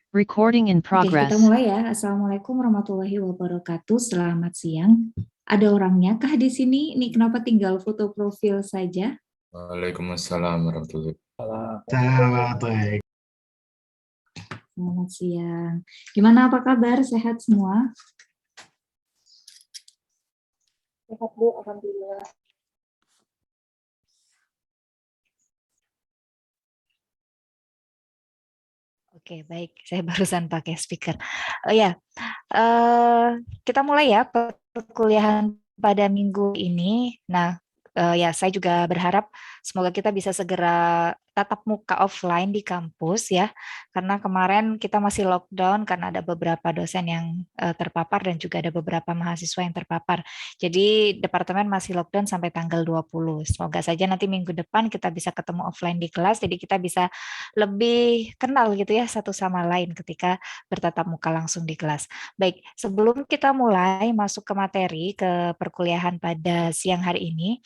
Recording in Oke, kita progress. mulai ya. Assalamualaikum warahmatullahi wabarakatuh. Selamat siang. Ada orangnya kah di sini? Ini kenapa tinggal foto profil saja? Waalaikumsalam warahmatullahi Baik. Selamat siang. Gimana, apa kabar? Sehat semua? Sehat, Bu. Alhamdulillah. Oke, baik. Saya barusan pakai speaker. Oh ya, kita mulai ya perkuliahan pada minggu ini. Nah, ya saya juga berharap semoga kita bisa segera tatap muka offline di kampus ya, karena kemarin kita masih lockdown karena ada beberapa dosen yang terpapar dan juga ada beberapa mahasiswa yang terpapar. Jadi departemen masih lockdown sampai tanggal 20. Semoga saja nanti minggu depan kita bisa ketemu offline di kelas, jadi kita bisa lebih kenal gitu ya satu sama lain ketika bertatap muka langsung di kelas. Baik, sebelum kita mulai masuk ke materi, ke perkuliahan pada siang hari ini,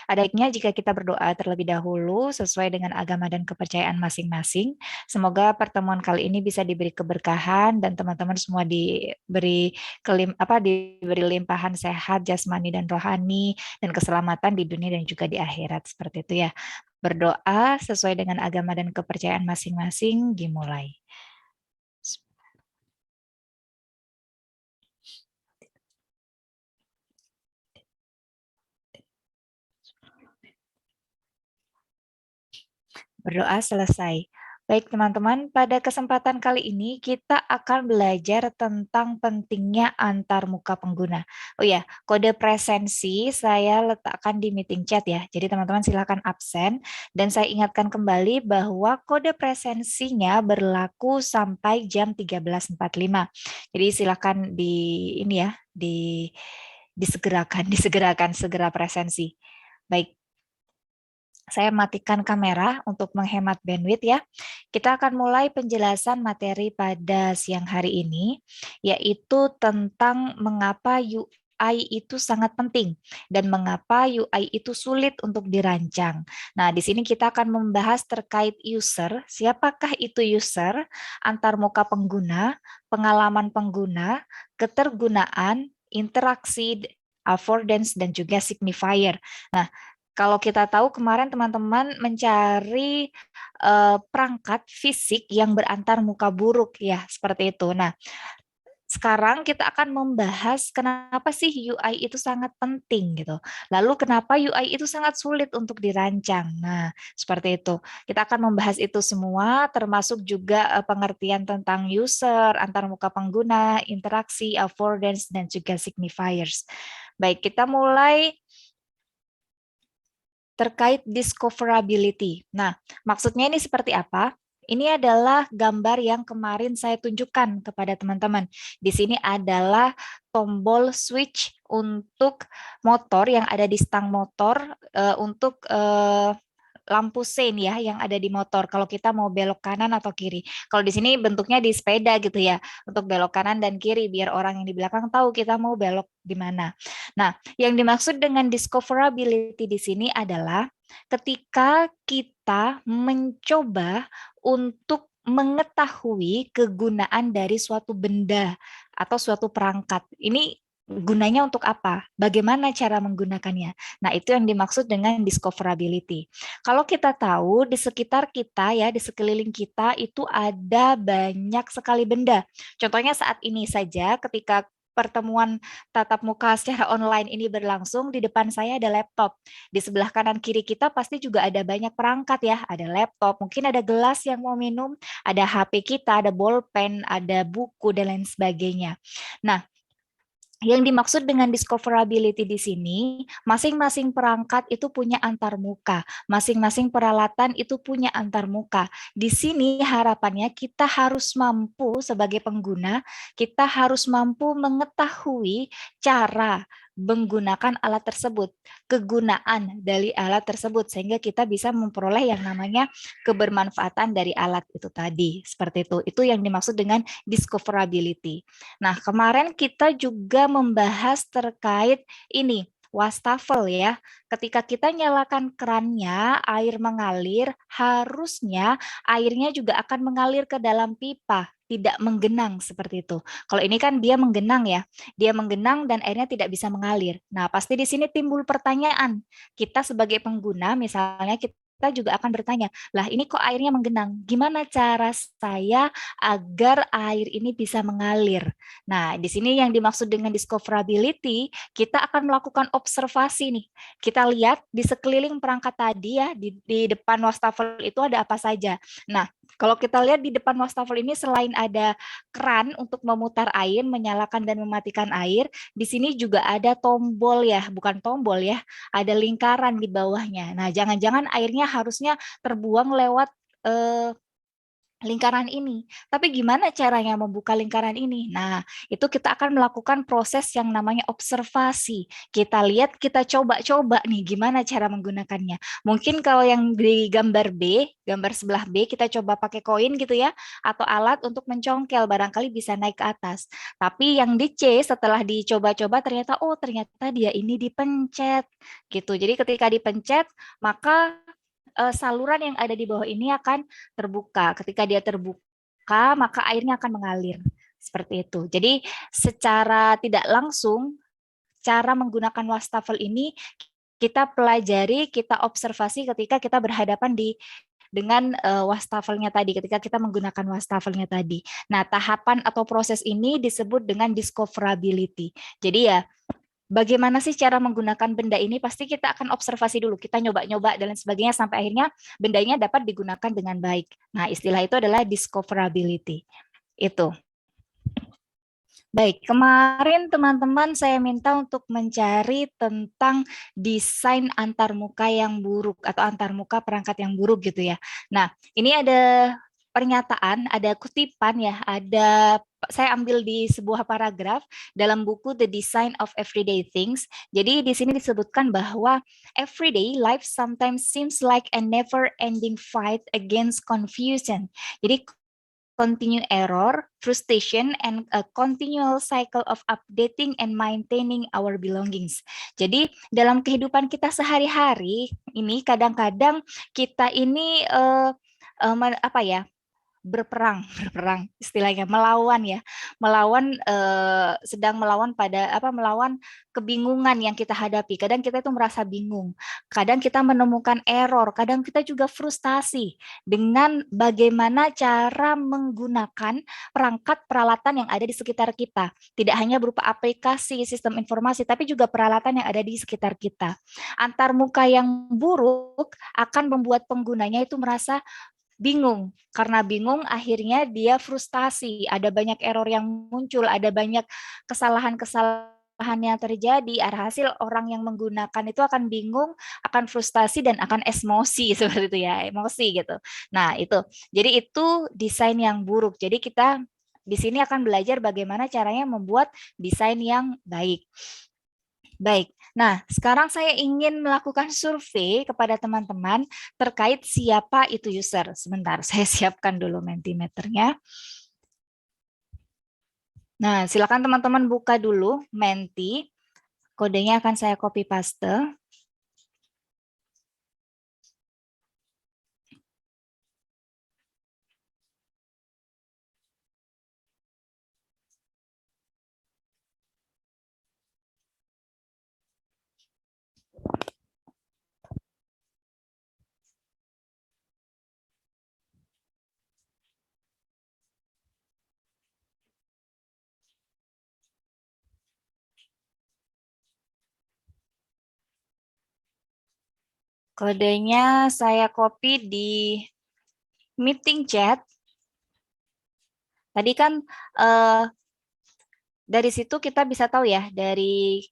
ada baiknya jika kita berdoa terlebih dahulu sesuai dengan agama dan kepercayaan masing-masing. Semoga pertemuan kali ini bisa diberi keberkahan dan teman-teman semua diberi diberi limpahan sehat jasmani dan rohani dan keselamatan di dunia dan juga di akhirat, seperti itu ya. Berdoa sesuai dengan agama dan kepercayaan masing-masing, dimulai. Berdoa selesai. Baik teman-teman, pada kesempatan kali ini kita akan belajar tentang pentingnya antarmuka pengguna. Oh ya, kode presensi saya letakkan di meeting chat ya. Jadi teman-teman silakan absen dan saya ingatkan kembali bahwa kode presensinya berlaku sampai jam 13.45. Jadi silakan disegerakan segera presensi. Baik. Saya matikan kamera untuk menghemat bandwidth ya. Kita akan mulai penjelasan materi pada siang hari ini, yaitu tentang mengapa UI itu sangat penting dan mengapa UI itu sulit untuk dirancang. Nah, di sini kita akan membahas terkait user, siapakah itu user, antarmuka pengguna, pengalaman pengguna, ketergunaan, interaksi, affordance, dan juga signifier. Nah, kalau kita tahu kemarin teman-teman mencari perangkat fisik yang berantar muka buruk ya, seperti itu. Nah, sekarang kita akan membahas kenapa sih UI itu sangat penting gitu. Lalu kenapa UI itu sangat sulit untuk dirancang. Nah, seperti itu. Kita akan membahas itu semua termasuk juga pengertian tentang user, antarmuka pengguna, interaksi, affordance, dan juga signifiers. Baik, kita mulai terkait discoverability. Nah, maksudnya ini seperti apa? Ini adalah gambar yang kemarin saya tunjukkan kepada teman-teman. Di sini adalah tombol switch untuk motor yang ada di stang motor untuk lampu sein ya yang ada di motor kalau kita mau belok kanan atau kiri. Kalau di sini bentuknya di sepeda gitu ya, untuk belok kanan dan kiri biar orang yang di belakang tahu kita mau belok di mana. Nah, yang dimaksud dengan discoverability di sini adalah ketika kita mencoba untuk mengetahui kegunaan dari suatu benda atau suatu perangkat. Ini gunanya untuk apa? Bagaimana cara menggunakannya? Nah, itu yang dimaksud dengan discoverability. Kalau kita tahu di sekitar kita ya, di sekeliling kita itu ada banyak sekali benda. Contohnya saat ini saja ketika pertemuan tatap muka secara online ini berlangsung, di depan saya ada laptop. Di sebelah kanan kiri kita pasti juga ada banyak perangkat ya, ada laptop, mungkin ada gelas yang mau minum, ada HP kita, ada bolpen, ada buku dan lain sebagainya. Nah, yang dimaksud dengan discoverability di sini, masing-masing perangkat itu punya antarmuka, masing-masing peralatan itu punya antarmuka. Di sini harapannya kita harus mampu sebagai pengguna, kita harus mampu mengetahui cara menggunakan alat tersebut, kegunaan dari alat tersebut, sehingga kita bisa memperoleh yang namanya kebermanfaatan dari alat itu tadi. Seperti itu. Itu yang dimaksud dengan discoverability. Nah, kemarin kita juga membahas terkait ini, wastafel ya. Ketika kita nyalakan kerannya, air mengalir, harusnya airnya juga akan mengalir ke dalam pipa, tidak menggenang seperti itu. Kalau ini kan dia menggenang ya, dia menggenang dan airnya tidak bisa mengalir. Nah, pasti di sini timbul pertanyaan. Kita sebagai pengguna, misalnya kita juga akan bertanya, lah ini kok airnya menggenang? Gimana cara saya agar air ini bisa mengalir? Nah, di sini yang dimaksud dengan discoverability, kita akan melakukan observasi nih. Kita lihat di sekeliling perangkat tadi ya, di depan wastafel itu ada apa saja. Nah, kalau kita lihat di depan wastafel ini selain ada keran untuk memutar air, menyalakan dan mematikan air, di sini juga ada tombol ya, bukan tombol ya, ada lingkaran di bawahnya. Nah, jangan-jangan airnya harusnya terbuang lewat lingkaran ini. Tapi gimana caranya membuka lingkaran ini? Nah, itu kita akan melakukan proses yang namanya observasi. Kita lihat, kita coba-coba nih gimana cara menggunakannya. Mungkin kalau yang di gambar B, gambar sebelah B, kita coba pakai koin gitu ya, atau alat untuk mencongkel, barangkali bisa naik ke atas. Tapi yang di C, setelah dicoba-coba ternyata, oh ternyata dia ini dipencet. Gitu. Jadi ketika dipencet, maka saluran yang ada di bawah ini akan terbuka. Ketika dia terbuka, maka airnya akan mengalir. Seperti itu. Jadi secara tidak langsung, cara menggunakan wastafel ini kita pelajari, kita observasi ketika kita berhadapan dengan wastafelnya tadi, ketika kita menggunakan wastafelnya tadi. Nah, tahapan atau proses ini disebut dengan discoverability. Jadi ya, bagaimana sih cara menggunakan benda ini? Pasti kita akan observasi dulu, kita nyoba-nyoba dan lain sebagainya sampai akhirnya bendanya dapat digunakan dengan baik. Nah, istilah itu adalah discoverability. Itu. Baik, kemarin teman-teman saya minta untuk mencari tentang desain antarmuka yang buruk atau antarmuka perangkat yang buruk gitu ya. Nah, ini ada pernyataan, ada kutipan ya, saya ambil di sebuah paragraf dalam buku The Design of Everyday Things. Jadi di sini disebutkan bahwa everyday life sometimes seems like a never-ending fight against confusion. Jadi continue error, frustration, and a continual cycle of updating and maintaining our belongings. Jadi dalam kehidupan kita sehari-hari ini kadang-kadang kita ini berperang istilahnya, sedang melawan kebingungan yang kita hadapi. Kadang kita itu merasa bingung, kadang kita menemukan error, kadang kita juga frustasi dengan bagaimana cara menggunakan perangkat peralatan yang ada di sekitar kita. Tidak hanya berupa aplikasi sistem informasi, tapi juga peralatan yang ada di sekitar kita. Antarmuka yang buruk akan membuat penggunanya itu merasa bingung. Karena bingung akhirnya dia frustasi, ada banyak error yang muncul, ada banyak kesalahan-kesalahan yang terjadi. Hasil orang yang menggunakan itu akan bingung, akan frustasi dan akan emosi seperti itu ya, emosi gitu. Nah, itu. Jadi itu desain yang buruk. Jadi kita di sini akan belajar bagaimana caranya membuat desain yang baik. Baik, nah sekarang saya ingin melakukan survei kepada teman-teman terkait siapa itu user. Sebentar, saya siapkan dulu Mentimeternya. Nah, silakan teman-teman buka dulu Menti. Kodenya akan saya copy paste. Kodenya saya copy di meeting chat. Tadi kan dari situ kita bisa tahu ya, dari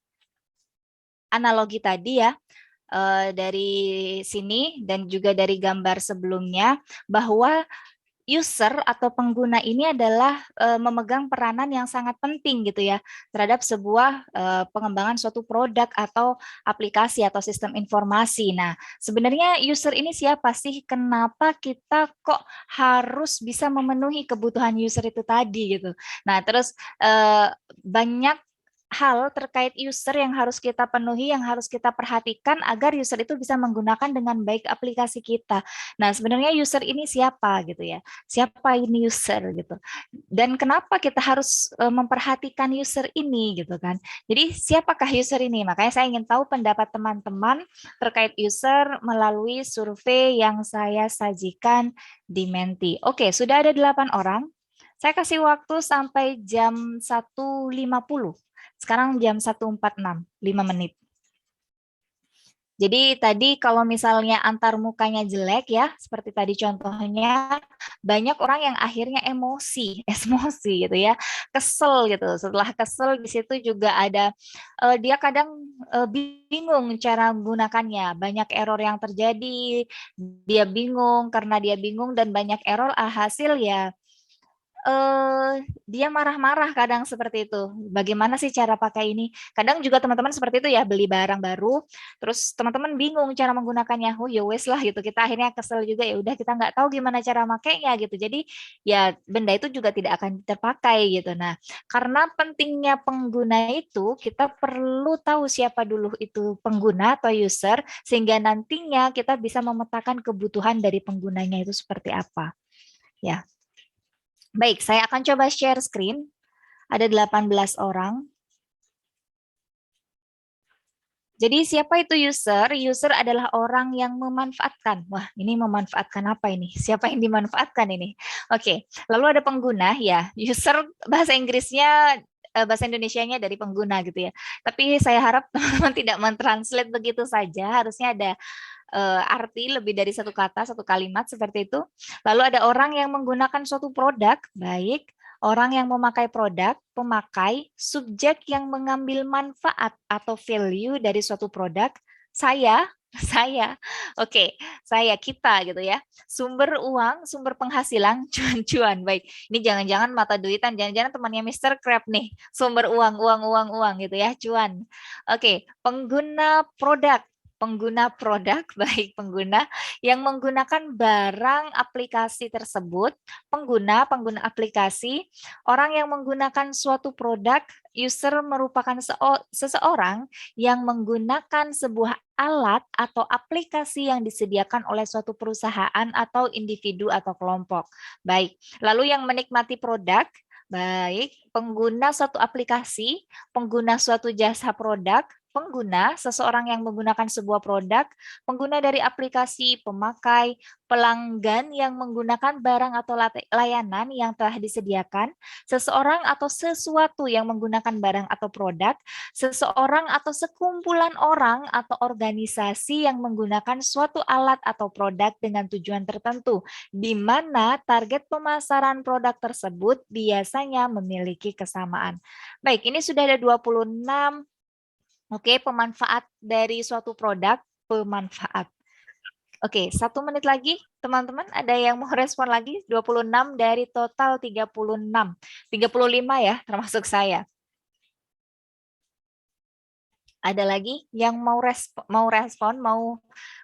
analogi tadi ya, dari sini dan juga dari gambar sebelumnya, bahwa user atau pengguna ini adalah memegang peranan yang sangat penting gitu ya terhadap sebuah pengembangan suatu produk atau aplikasi atau sistem informasi. Nah, sebenarnya user ini siapa sih? Kenapa kita kok harus bisa memenuhi kebutuhan user itu tadi gitu? Nah, terus banyak hal terkait user yang harus kita penuhi, yang harus kita perhatikan agar user itu bisa menggunakan dengan baik aplikasi kita. Nah, sebenarnya user ini siapa gitu ya? Siapa ini user gitu? Dan kenapa kita harus memperhatikan user ini gitu kan? Jadi siapakah user ini? Makanya saya ingin tahu pendapat teman-teman terkait user melalui survei yang saya sajikan di Menti. Oke, sudah ada 8 orang. Saya kasih waktu sampai jam 1.50. Sekarang jam 1.46, 5 menit. Jadi tadi kalau misalnya antar mukanya jelek ya, seperti tadi contohnya, banyak orang yang akhirnya emosi gitu ya, kesel gitu. Setelah kesel di situ juga ada, dia kadang bingung cara menggunakannya, banyak error yang terjadi, dia bingung, karena dia bingung dan banyak error, hasil ya dia marah-marah kadang seperti itu. Bagaimana sih cara pakai ini? Kadang juga teman-teman seperti itu ya, beli barang baru, terus teman-teman bingung cara menggunakannya. Oh ya wes lah gitu. Kita akhirnya kesel juga, ya udah kita nggak tahu gimana cara makainya gitu. Jadi ya benda itu juga tidak akan terpakai gitu. Nah, karena pentingnya pengguna itu, kita perlu tahu siapa dulu itu pengguna atau user, sehingga nantinya kita bisa memetakan kebutuhan dari penggunanya itu seperti apa. Ya. Baik, saya akan coba share screen. Ada 18 orang. Jadi siapa itu user? User adalah orang yang memanfaatkan. Wah, ini memanfaatkan apa ini? Siapa yang dimanfaatkan ini? Oke, lalu ada pengguna ya. User bahasa Inggrisnya, bahasa Indonesianya dari pengguna gitu ya. Tapi saya harap teman-teman tidak mentranslate begitu saja. Harusnya ada arti lebih dari satu kata, satu kalimat seperti itu. Lalu ada orang yang menggunakan suatu produk, baik. Orang yang memakai produk, pemakai, subjek yang mengambil manfaat atau value dari suatu produk, saya, oke, saya, kita gitu ya. Sumber uang, sumber penghasilan, cuan-cuan. Baik, ini jangan-jangan mata duitan, jangan-jangan temannya Mr. Crab nih, sumber uang gitu ya, cuan. Oke, pengguna produk, baik pengguna yang menggunakan barang aplikasi tersebut, pengguna aplikasi, orang yang menggunakan suatu produk, user merupakan seseorang yang menggunakan sebuah alat atau aplikasi yang disediakan oleh suatu perusahaan atau individu atau kelompok. Baik, lalu yang menikmati produk, baik, pengguna suatu aplikasi, pengguna suatu jasa produk, pengguna, seseorang yang menggunakan sebuah produk, pengguna dari aplikasi, pemakai, pelanggan yang menggunakan barang atau layanan yang telah disediakan, seseorang atau sesuatu yang menggunakan barang atau produk, seseorang atau sekumpulan orang atau organisasi yang menggunakan suatu alat atau produk dengan tujuan tertentu, di mana target pemasaran produk tersebut biasanya memiliki kesamaan. Baik, ini sudah ada 26. Oke, pemanfaat dari suatu produk, pemanfaat. Oke, 1 menit lagi, teman-teman. Ada yang mau respon lagi? 26 dari total 36. 35 ya, termasuk saya. Ada lagi yang mau respon, mau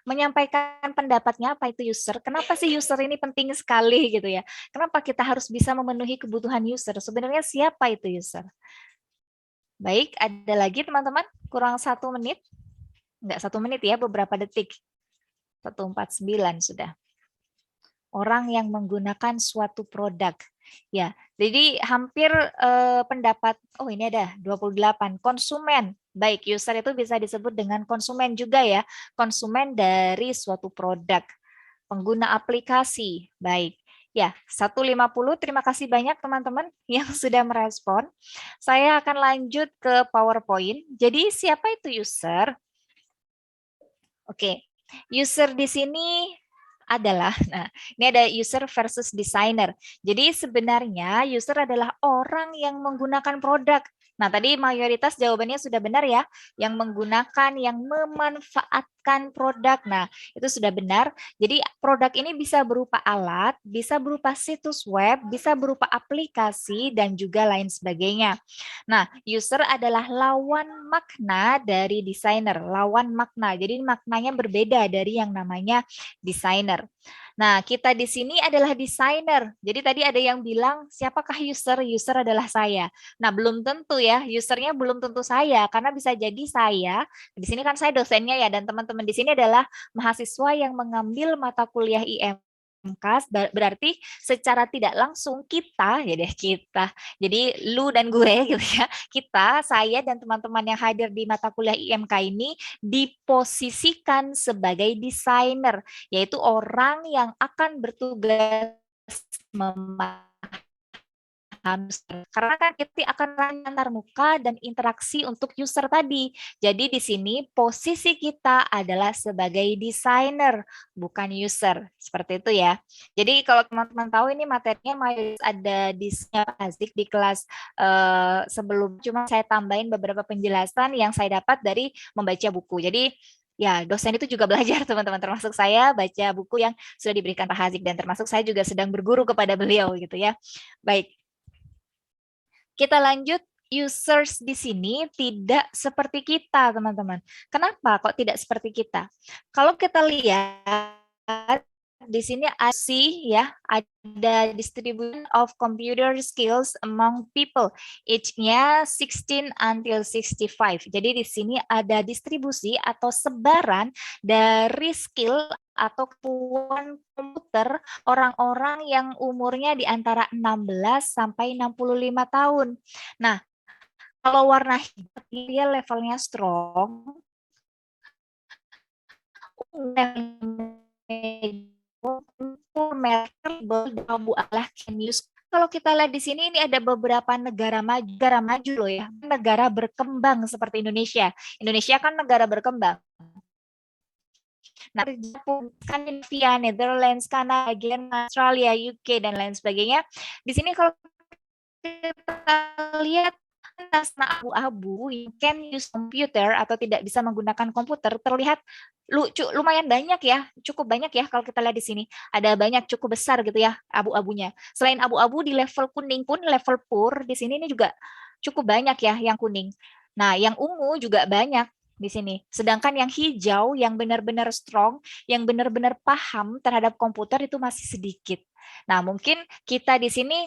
menyampaikan pendapatnya apa itu user? Kenapa sih user ini penting sekali gitu ya? Kenapa kita harus bisa memenuhi kebutuhan user? Sebenarnya siapa itu user? Baik, ada lagi teman-teman? Kurang 1 menit? Enggak 1 menit ya, beberapa detik. 1:49 sudah. Orang yang menggunakan suatu produk. Ya, jadi hampir pendapat, oh ini ada 28, konsumen. Baik, user itu bisa disebut dengan konsumen juga ya, konsumen dari suatu produk. Pengguna aplikasi, baik. Ya, 1:50, terima kasih banyak teman-teman yang sudah merespon. Saya akan lanjut ke PowerPoint. Jadi siapa itu user? Oke, user di sini adalah, nah ini ada user versus designer. Jadi sebenarnya user adalah orang yang menggunakan produk. Nah tadi mayoritas jawabannya sudah benar ya, yang menggunakan, yang memanfaatkan produk. Nah itu sudah benar. Jadi produk ini bisa berupa alat, bisa berupa situs web, bisa berupa aplikasi, dan juga lain sebagainya. Nah user adalah lawan makna dari desainer, lawan makna. Jadi maknanya berbeda dari yang namanya desainer. Nah, kita di sini adalah desainer. Jadi tadi ada yang bilang, siapakah user? User adalah saya. Nah, belum tentu ya, usernya belum tentu saya, karena bisa jadi saya, di sini kan saya dosennya ya, dan teman-teman di sini adalah mahasiswa yang mengambil mata kuliah IMK, berarti secara tidak langsung kita, ya deh kita, jadi lu dan gue gitu ya, kita, saya dan teman-teman yang hadir di mata kuliah IMK ini diposisikan sebagai desainer, yaitu orang yang akan bertugas karena kan kita akan antar muka dan interaksi untuk user tadi. Jadi di sini posisi kita adalah sebagai desainer, bukan user. Seperti itu ya. Jadi kalau teman-teman tahu ini materinya mayoritas ada di Azik di kelas sebelum, cuma saya tambahin beberapa penjelasan yang saya dapat dari membaca buku. Jadi ya, dosen itu juga belajar, teman-teman, termasuk saya baca buku yang sudah diberikan Pak Hazik, dan termasuk saya juga sedang berguru kepada beliau gitu ya. Baik. Kita lanjut, users di sini tidak seperti kita, teman-teman. Kenapa kok tidak seperti kita? Kalau kita lihat di sini ada distribution of computer skills among people, age-nya 16 until 65. Jadi di sini ada distribusi atau sebaran dari skill atau kemampuan komputer orang-orang yang umurnya di antara 16 sampai 65 tahun. Nah, kalau warna hitam dia levelnya strong, abu alah can use. Kalau kita lihat di sini ini ada beberapa negara maju loh ya, negara berkembang seperti Indonesia. Indonesia kan negara berkembang. Nah, Skandinavia, Netherlands, Kanada, Jerman, Australia, UK dan lain sebagainya. Di sini kalau kita lihat warna abu-abu, you can use computer atau tidak bisa menggunakan komputer, terlihat lumayan banyak ya, cukup banyak ya kalau kita lihat di sini. Ada banyak, cukup besar gitu ya abu-abunya. Selain abu-abu di level kuning pun, level poor di sini ini juga cukup banyak ya yang kuning. Nah, yang ungu juga banyak di sini. Sedangkan yang hijau, yang benar-benar strong, yang benar-benar paham terhadap komputer itu masih sedikit. Nah, mungkin kita di sini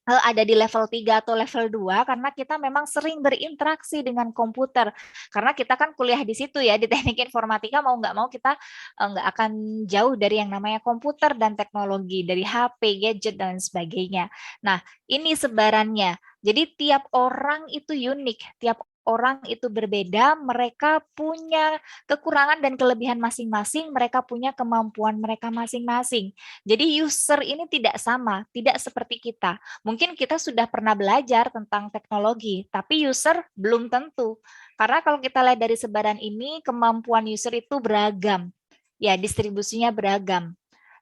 ada di level 3 atau level 2 karena kita memang sering berinteraksi dengan komputer. Karena kita kan kuliah di situ ya, di teknik informatika, mau nggak mau kita nggak akan jauh dari yang namanya komputer dan teknologi, dari HP, gadget, dan sebagainya. Nah, ini sebarannya. Jadi tiap orang itu unik, tiap orang itu berbeda, mereka punya kekurangan dan kelebihan masing-masing, mereka punya kemampuan mereka masing-masing. Jadi user ini tidak sama, tidak seperti kita. Mungkin kita sudah pernah belajar tentang teknologi, tapi user belum tentu. Karena kalau kita lihat dari sebaran ini, kemampuan user itu beragam. Ya, distribusinya beragam.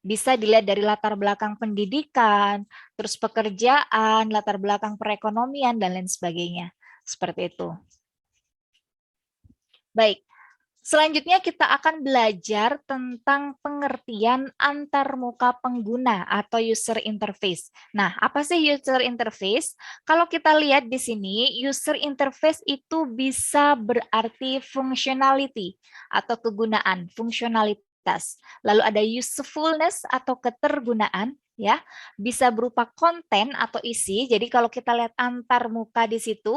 Bisa dilihat dari latar belakang pendidikan, terus pekerjaan, latar belakang perekonomian, dan lain sebagainya. Seperti itu. Baik, selanjutnya kita akan belajar tentang pengertian antarmuka pengguna atau user interface. Nah, apa sih user interface? Kalau kita lihat di sini, user interface itu bisa berarti functionality atau kegunaan, fungsionalitas. Lalu ada usefulness atau ketergunaan, ya, bisa berupa konten atau isi. Jadi kalau kita lihat antarmuka di situ,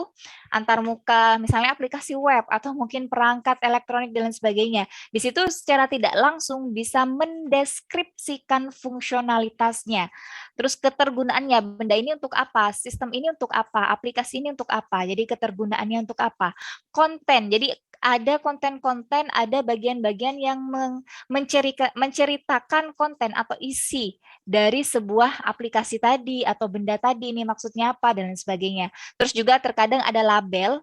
antarmuka misalnya aplikasi web atau mungkin perangkat elektronik dan lain sebagainya, di situ secara tidak langsung bisa mendeskripsikan fungsionalitasnya. Terus ketergunaannya, benda ini untuk apa, sistem ini untuk apa, aplikasi ini untuk apa, jadi ketergunaannya untuk apa. Konten, jadi ada konten-konten, ada bagian-bagian yang menceritakan konten atau isi dari sebuah aplikasi tadi atau benda tadi, ini maksudnya apa dan lain sebagainya. Terus juga terkadang ada label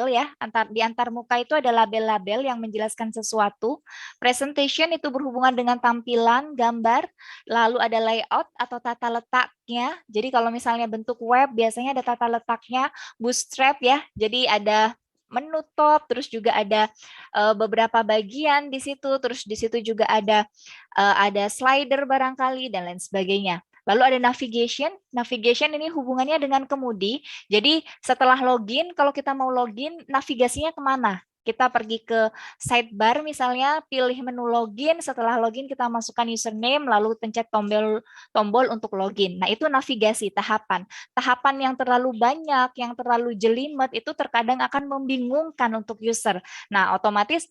ya, di antar muka itu ada label-label yang menjelaskan sesuatu. Presentation itu berhubungan dengan tampilan, gambar, lalu ada layout atau tata letaknya. Jadi kalau misalnya bentuk web biasanya ada tata letaknya, bootstrap ya. Jadi ada menutup, terus juga ada beberapa bagian di situ, terus di situ juga ada slider barangkali dan lain sebagainya. Lalu ada navigation. Navigation ini hubungannya dengan kemudi. Jadi setelah login, kalau kita mau login, navigasinya kemana? Kita pergi ke sidebar misalnya, pilih menu login, setelah login kita masukkan username, lalu pencet tombol untuk login. Nah, itu navigasi tahapan. Tahapan yang terlalu banyak, yang terlalu jelimet, itu terkadang akan membingungkan untuk user. Nah, otomatis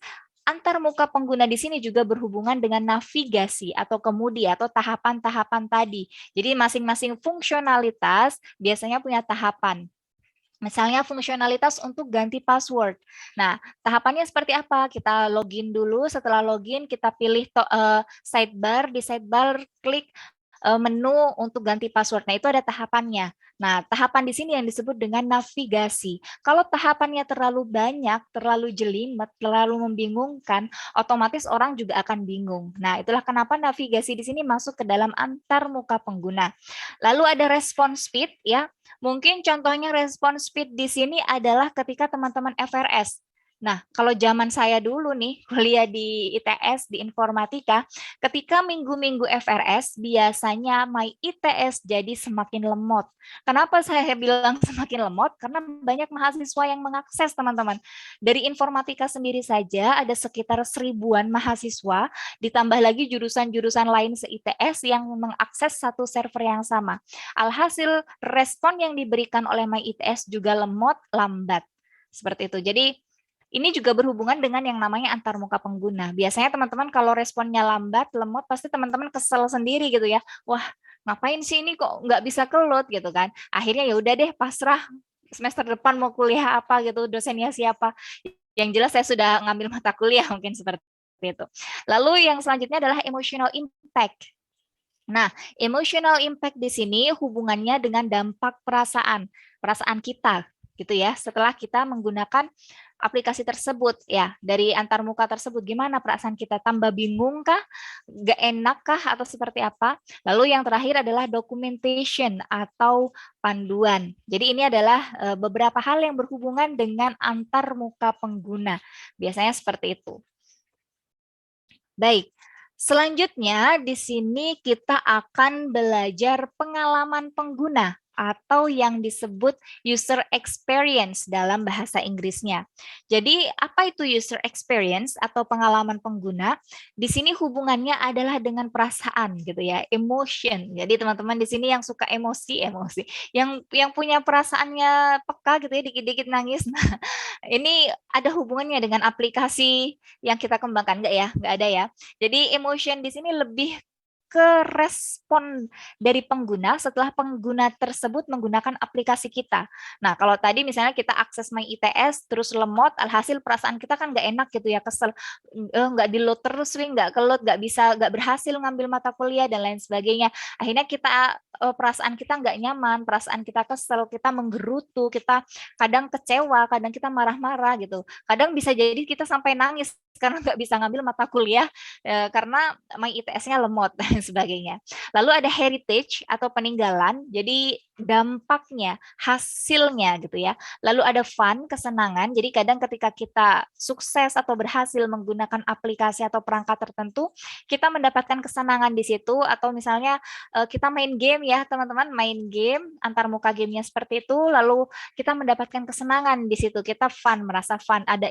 antar muka pengguna di sini juga berhubungan dengan navigasi atau kemudi atau tahapan-tahapan tadi. Jadi masing-masing fungsionalitas biasanya punya tahapan. Misalnya fungsionalitas untuk ganti password. Nah, tahapannya seperti apa? Kita login dulu, setelah login kita pilih sidebar, di sidebar klik menu untuk ganti password. Nah, itu ada tahapannya. Nah, tahapan di sini yang disebut dengan navigasi. Kalau tahapannya terlalu banyak, terlalu jelimet, terlalu membingungkan, otomatis orang juga akan bingung. Nah, itulah kenapa navigasi di sini masuk ke dalam antar muka pengguna. Lalu ada response speed ya. Mungkin contohnya response speed di sini adalah ketika teman-teman FRS. Nah, kalau zaman saya dulu nih, kuliah di ITS, di informatika, ketika minggu-minggu FRS, biasanya my ITS jadi semakin lemot. Kenapa saya bilang semakin lemot? Karena banyak mahasiswa yang mengakses, teman-teman. Dari informatika sendiri saja, ada sekitar 1000-an mahasiswa, ditambah lagi jurusan-jurusan lain se-ITS yang mengakses satu server yang sama. Alhasil, respon yang diberikan oleh my ITS juga lemot, lambat. Seperti itu. Jadi, ini juga berhubungan dengan yang namanya antarmuka pengguna. Biasanya teman-teman kalau responnya lambat, lemot, pasti teman-teman kesel sendiri gitu ya. Wah, ngapain sih ini kok nggak bisa keload gitu kan. Akhirnya ya udah deh pasrah, semester depan mau kuliah apa gitu, dosennya siapa. Yang jelas saya sudah ngambil mata kuliah mungkin seperti itu. Lalu yang selanjutnya adalah emotional impact. Nah, emotional impact di sini hubungannya dengan dampak perasaan kita gitu ya. Setelah kita menggunakan aplikasi tersebut ya, dari antarmuka tersebut gimana perasaan kita, tambah bingung kah, gak enak kah, atau seperti apa. Lalu yang terakhir adalah documentation atau panduan. Jadi ini adalah beberapa hal yang berhubungan dengan antarmuka pengguna. Biasanya seperti itu. Baik. Selanjutnya di sini kita akan belajar pengalaman pengguna atau yang disebut user experience dalam bahasa Inggrisnya. Jadi apa itu user experience atau pengalaman pengguna? Di sini hubungannya adalah dengan perasaan gitu ya, emotion. Jadi teman-teman di sini yang suka emosi, yang punya perasaannya peka gitu ya, dikit-dikit nangis. Nah, ini ada hubungannya dengan aplikasi yang kita kembangkan enggak ya? Enggak ada ya. Jadi emotion di sini lebih ke respon dari pengguna setelah pengguna tersebut menggunakan aplikasi kita. Nah, kalau tadi misalnya kita akses My ITS terus lemot, alhasil perasaan kita kan nggak enak gitu ya, kesel, nggak di-load terus, nggak ke-load, nggak berhasil ngambil mata kuliah dan lain sebagainya. Akhirnya kita perasaan kita nggak nyaman, perasaan kita kesel, kita menggerutu, kita kadang kecewa, kadang kita marah-marah gitu. Kadang bisa jadi kita sampai nangis karena nggak bisa ngambil mata kuliah karena My ITS-nya lemot dan sebagainya. Lalu ada heritage atau peninggalan, jadi dampaknya, hasilnya gitu ya. Lalu ada fun, kesenangan, jadi kadang ketika kita sukses atau berhasil menggunakan aplikasi atau perangkat tertentu, kita mendapatkan kesenangan di situ, atau misalnya kita main game ya teman-teman, main game, antarmuka gamenya seperti itu, lalu kita mendapatkan kesenangan di situ, kita fun, merasa fun, ada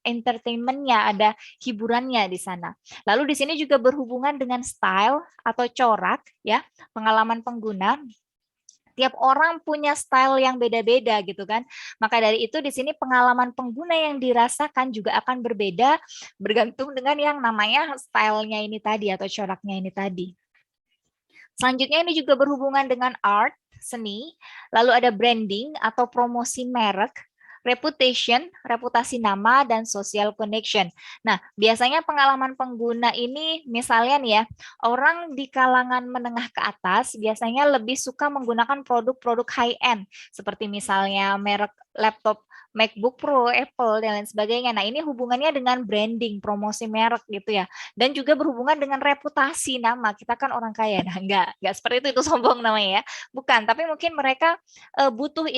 entertainment-nya, ada hiburannya di sana. Lalu di sini juga berhubungan dengan style atau corak ya, pengalaman pengguna. Tiap orang punya style yang beda-beda gitu kan. Maka dari itu di sini pengalaman pengguna yang dirasakan juga akan berbeda bergantung dengan yang namanya stylenya ini tadi atau coraknya ini tadi. Selanjutnya ini juga berhubungan dengan art, seni, lalu ada branding atau promosi merek, reputation, reputasi nama, dan social connection. Nah, biasanya pengalaman pengguna ini misalnya nih ya, orang di kalangan menengah ke atas biasanya lebih suka menggunakan produk-produk high-end, seperti misalnya merek laptop MacBook Pro, Apple, dan lain sebagainya. Nah, ini hubungannya dengan branding, promosi merek gitu ya. Dan juga berhubungan dengan reputasi nama. Kita kan orang kaya. Nah, enggak seperti itu sombong namanya ya. Bukan, tapi mungkin mereka butuh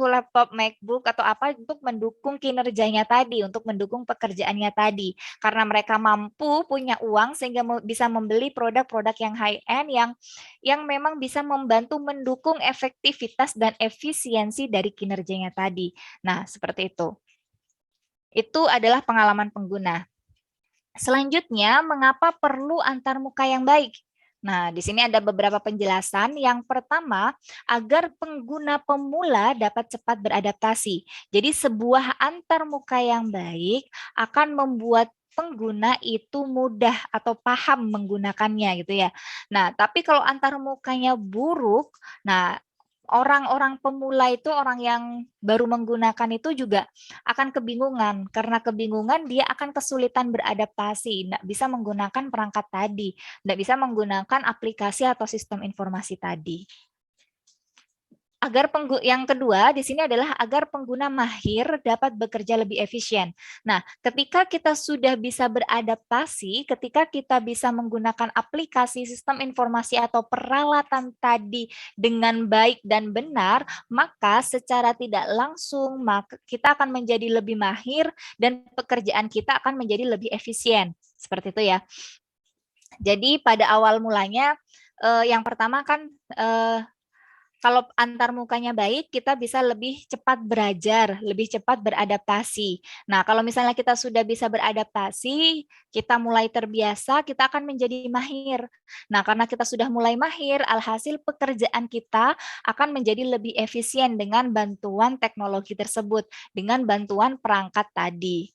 laptop MacBook atau apa untuk mendukung kinerjanya tadi, untuk mendukung pekerjaannya tadi. Karena mereka mampu, punya uang, sehingga bisa membeli produk-produk yang high-end, yang memang bisa membantu mendukung efektivitas dan efisiensi dari kinerjanya tadi. Nah, seperti itu. Itu adalah pengalaman pengguna. Selanjutnya, mengapa perlu antarmuka yang baik? Nah, di sini ada beberapa penjelasan. Yang pertama, agar pengguna pemula dapat cepat beradaptasi. Jadi, sebuah antarmuka yang baik akan membuat pengguna itu mudah atau paham menggunakannya gitu ya. Nah, tapi kalau antarmukanya buruk, nah orang-orang pemula itu, orang yang baru menggunakan itu juga akan kebingungan. Karena kebingungan dia akan kesulitan beradaptasi, tidak bisa menggunakan perangkat tadi, tidak bisa menggunakan aplikasi atau sistem informasi tadi. Yang kedua di sini adalah agar pengguna mahir dapat bekerja lebih efisien. Nah, ketika kita sudah bisa beradaptasi, ketika kita bisa menggunakan aplikasi, sistem informasi atau peralatan tadi dengan baik dan benar, maka secara tidak langsung maka kita akan menjadi lebih mahir dan pekerjaan kita akan menjadi lebih efisien. Seperti itu ya. Jadi pada awal mulanya yang pertama kan kalau antarmukanya baik, kita bisa lebih cepat belajar, lebih cepat beradaptasi. Nah, kalau misalnya kita sudah bisa beradaptasi, kita mulai terbiasa, kita akan menjadi mahir. Nah, karena kita sudah mulai mahir, alhasil pekerjaan kita akan menjadi lebih efisien dengan bantuan teknologi tersebut, dengan bantuan perangkat tadi.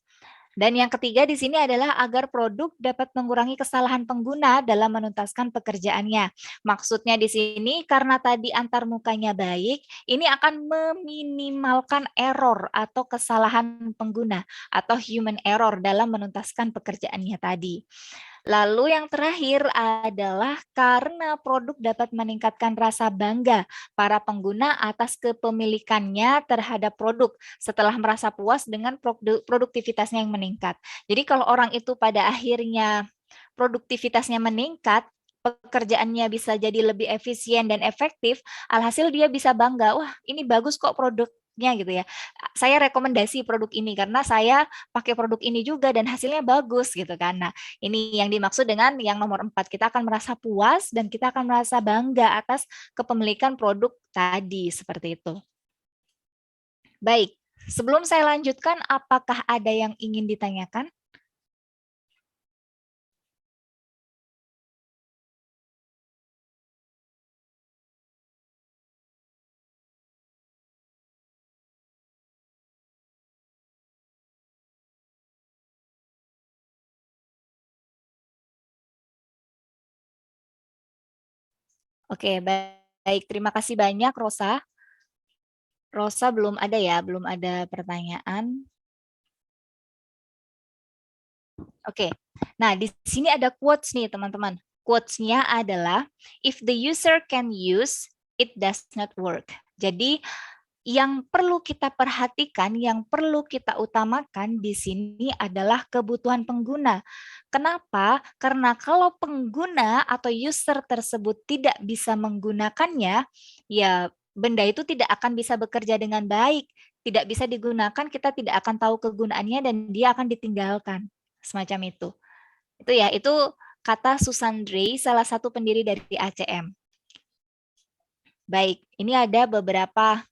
Dan yang ketiga di sini adalah agar produk dapat mengurangi kesalahan pengguna dalam menuntaskan pekerjaannya. Maksudnya di sini karena tadi antarmukanya baik, ini akan meminimalkan error atau kesalahan pengguna atau human error dalam menuntaskan pekerjaannya tadi. Lalu yang terakhir adalah karena produk dapat meningkatkan rasa bangga para pengguna atas kepemilikannya terhadap produk setelah merasa puas dengan produktivitasnya yang meningkat. Jadi kalau orang itu pada akhirnya produktivitasnya meningkat, pekerjaannya bisa jadi lebih efisien dan efektif, alhasil dia bisa bangga, wah ini bagus kok produknya gitu ya. Saya rekomendasi produk ini karena saya pakai produk ini juga dan hasilnya bagus gitu kan. Nah, ini yang dimaksud dengan yang nomor 4, kita akan merasa puas dan kita akan merasa bangga atas kepemilikan produk tadi, seperti itu. Baik, sebelum saya lanjutkan, apakah ada yang ingin ditanyakan? Oke, baik. Terima kasih banyak, Rosa. Rosa belum ada ya, belum ada pertanyaan. Oke, nah di sini ada quotes nih teman-teman. Quotes-nya adalah, if the user can use, it does not work. Jadi yang perlu kita perhatikan, yang perlu kita utamakan di sini adalah kebutuhan pengguna. Kenapa? Karena kalau pengguna atau user tersebut tidak bisa menggunakannya, ya benda itu tidak akan bisa bekerja dengan baik. Tidak bisa digunakan, kita tidak akan tahu kegunaannya dan dia akan ditinggalkan. Semacam itu. Itu ya, itu kata Susan Drey, salah satu pendiri dari ACM. Baik, ini ada beberapa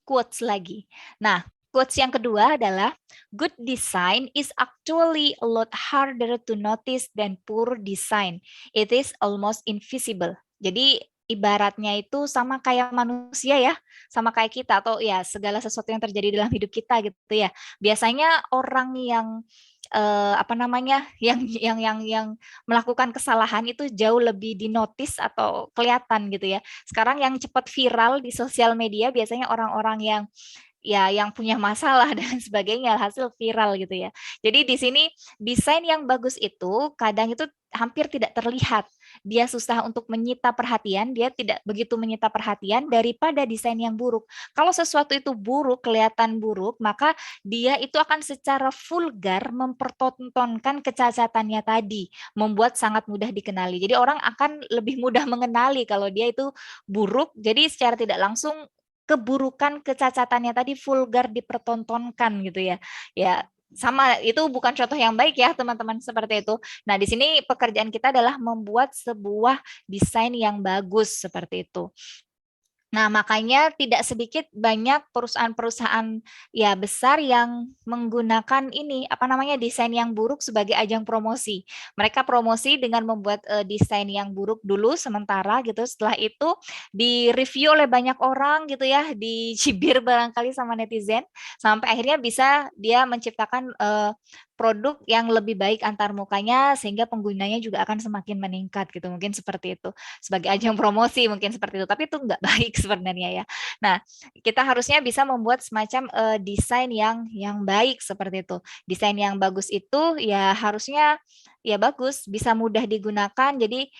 quotes lagi. Nah, quotes yang kedua adalah, good design is actually a lot harder to notice than poor design. It is almost invisible. Jadi ibaratnya itu sama kayak manusia ya, sama kayak kita atau ya segala sesuatu yang terjadi dalam hidup kita gitu ya. Biasanya orang yang yang melakukan kesalahan itu jauh lebih dinotis atau kelihatan gitu ya. Sekarang yang cepat viral di sosial media biasanya orang-orang yang punya masalah dan sebagainya, hasil viral gitu ya. Jadi di sini desain yang bagus itu kadang itu hampir tidak terlihat. Dia susah untuk menyita perhatian, dia tidak begitu menyita perhatian daripada desain yang buruk. Kalau sesuatu itu buruk, kelihatan buruk, maka dia itu akan secara vulgar mempertontonkan kecacatannya tadi, membuat sangat mudah dikenali. Jadi orang akan lebih mudah mengenali kalau dia itu buruk, jadi secara tidak langsung keburukan kecacatannya tadi vulgar dipertontonkan gitu ya. Ya, sama itu bukan contoh yang baik ya teman-teman seperti itu. Nah, di sini pekerjaan kita adalah membuat sebuah desain yang bagus seperti itu. Nah, makanya tidak sedikit banyak perusahaan-perusahaan ya besar yang menggunakan ini apa namanya desain yang buruk sebagai ajang promosi. Mereka promosi dengan membuat desain yang buruk dulu sementara gitu. Setelah itu direview oleh banyak orang gitu ya, dicibir barangkali sama netizen sampai akhirnya bisa dia menciptakan produk yang lebih baik antar mukanya sehingga penggunanya juga akan semakin meningkat gitu. Mungkin seperti itu. Sebagai ajang promosi mungkin seperti itu, tapi itu nggak baik sebenarnya ya. Nah, kita harusnya bisa membuat semacam desain yang baik seperti itu. Desain yang bagus itu ya harusnya ya bagus, bisa mudah digunakan. Jadi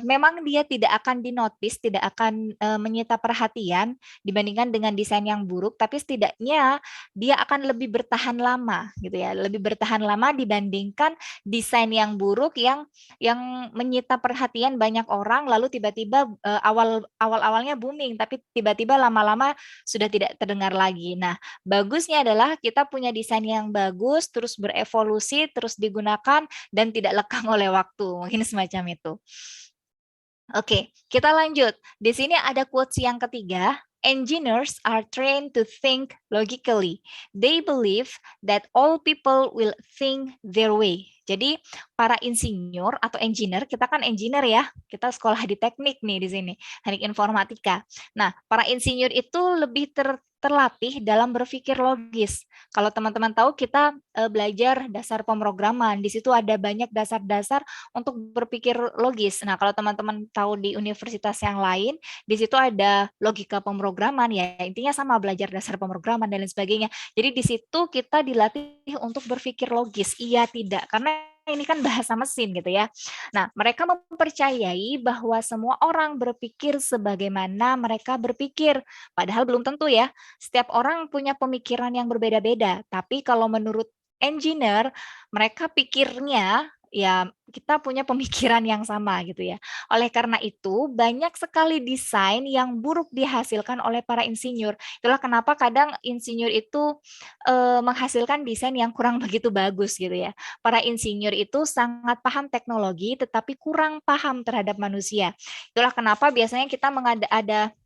memang dia tidak akan dinotis, tidak akan menyita perhatian dibandingkan dengan desain yang buruk, tapi setidaknya dia akan lebih bertahan lama gitu ya, lebih bertahan lama dibandingkan desain yang buruk yang menyita perhatian banyak orang lalu tiba-tiba awalnya booming tapi tiba-tiba lama-lama sudah tidak terdengar lagi. Nah, bagusnya adalah kita punya desain yang bagus terus berevolusi, terus digunakan dan tidak lekang oleh waktu. Mungkin semacam itu. Oke, kita lanjut. Di sini ada quotes yang ketiga. Engineers are trained to think logically. They believe that all people will think their way. Jadi para insinyur atau engineer, kita kan engineer ya, kita sekolah di teknik nih di sini, teknik informatika. Nah, para insinyur itu lebih terlatih dalam berpikir logis. Kalau teman-teman tahu kita belajar dasar pemrograman, di situ ada banyak dasar-dasar untuk berpikir logis. Nah, kalau teman-teman tahu di universitas yang lain, di situ ada logika pemrograman ya, intinya sama belajar dasar pemrograman dan lain sebagainya. Jadi di situ kita dilatih untuk berpikir logis, iya tidak, karena ini kan bahasa mesin gitu ya. Nah, mereka mempercayai bahwa semua orang berpikir sebagaimana mereka berpikir, padahal belum tentu ya. Setiap orang punya pemikiran yang berbeda-beda, tapi kalau menurut engineer, mereka pikirnya ya kita punya pemikiran yang sama gitu ya. Oleh karena itu, banyak sekali desain yang buruk dihasilkan oleh para insinyur. Itulah kenapa kadang insinyur itu menghasilkan desain yang kurang begitu bagus gitu ya. Para insinyur itu sangat paham teknologi, tetapi kurang paham terhadap manusia. Itulah kenapa biasanya kita ada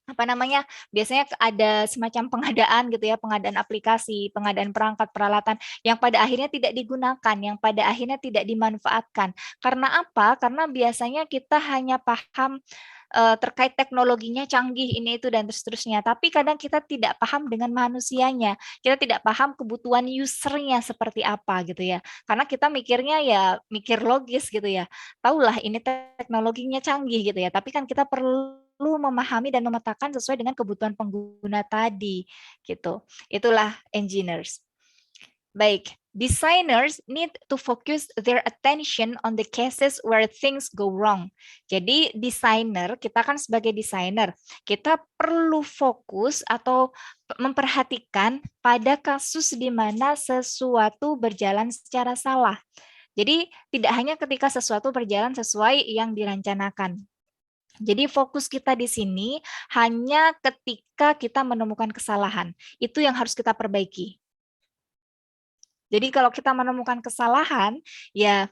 apa namanya, biasanya ada semacam pengadaan gitu ya, pengadaan aplikasi, pengadaan perangkat peralatan yang pada akhirnya tidak digunakan, yang pada akhirnya tidak dimanfaatkan. Karena apa? Karena biasanya kita hanya paham terkait teknologinya canggih ini itu dan seterusnya, tapi kadang kita tidak paham dengan manusianya, kita tidak paham kebutuhan usernya seperti apa gitu ya, karena kita mikirnya ya mikir logis gitu ya, tahulah ini teknologinya canggih gitu ya, tapi kan kita perlu memahami dan memetakan sesuai dengan kebutuhan pengguna tadi gitu. Itulah engineers. Baik, designers need to focus their attention on the cases where things go wrong. Jadi desainer, kita kan sebagai desainer, kita perlu fokus atau memperhatikan pada kasus di mana sesuatu berjalan secara salah. Jadi tidak hanya ketika sesuatu berjalan sesuai yang direncanakan. Jadi fokus kita di sini hanya ketika kita menemukan kesalahan. Itu yang harus kita perbaiki. Jadi kalau kita menemukan kesalahan, ya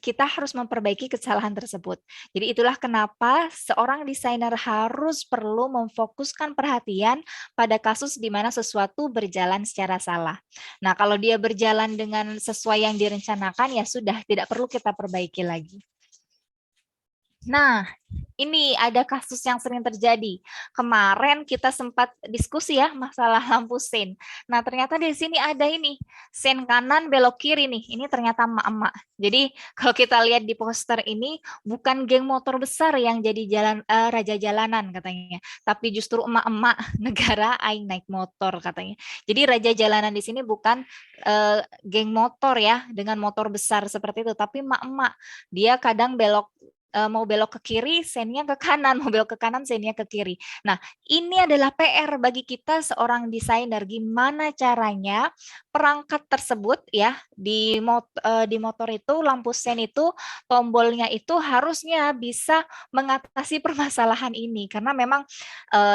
kita harus memperbaiki kesalahan tersebut. Jadi itulah kenapa seorang desainer harus perlu memfokuskan perhatian pada kasus di mana sesuatu berjalan secara salah. Nah, kalau dia berjalan dengan sesuai yang direncanakan, ya sudah, tidak perlu kita perbaiki lagi. Nah, ini ada kasus yang sering terjadi. Kemarin kita sempat diskusi ya masalah lampu sein. Nah, ternyata di sini ada ini, sein kanan belok kiri nih. Ini ternyata emak-emak. Jadi kalau kita lihat di poster ini bukan geng motor besar yang jadi raja jalanan katanya, tapi justru emak-emak negara aing naik motor katanya. Jadi raja jalanan di sini bukan geng motor ya dengan motor besar seperti itu, tapi emak-emak. Dia kadang mau belok ke kiri, seinnya ke kanan, mau belok ke kanan, seinnya ke kiri. Nah, ini adalah PR bagi kita seorang desainer. Gimana caranya perangkat tersebut ya di motor itu, lampu sein itu, tombolnya itu harusnya bisa mengatasi permasalahan ini. Karena memang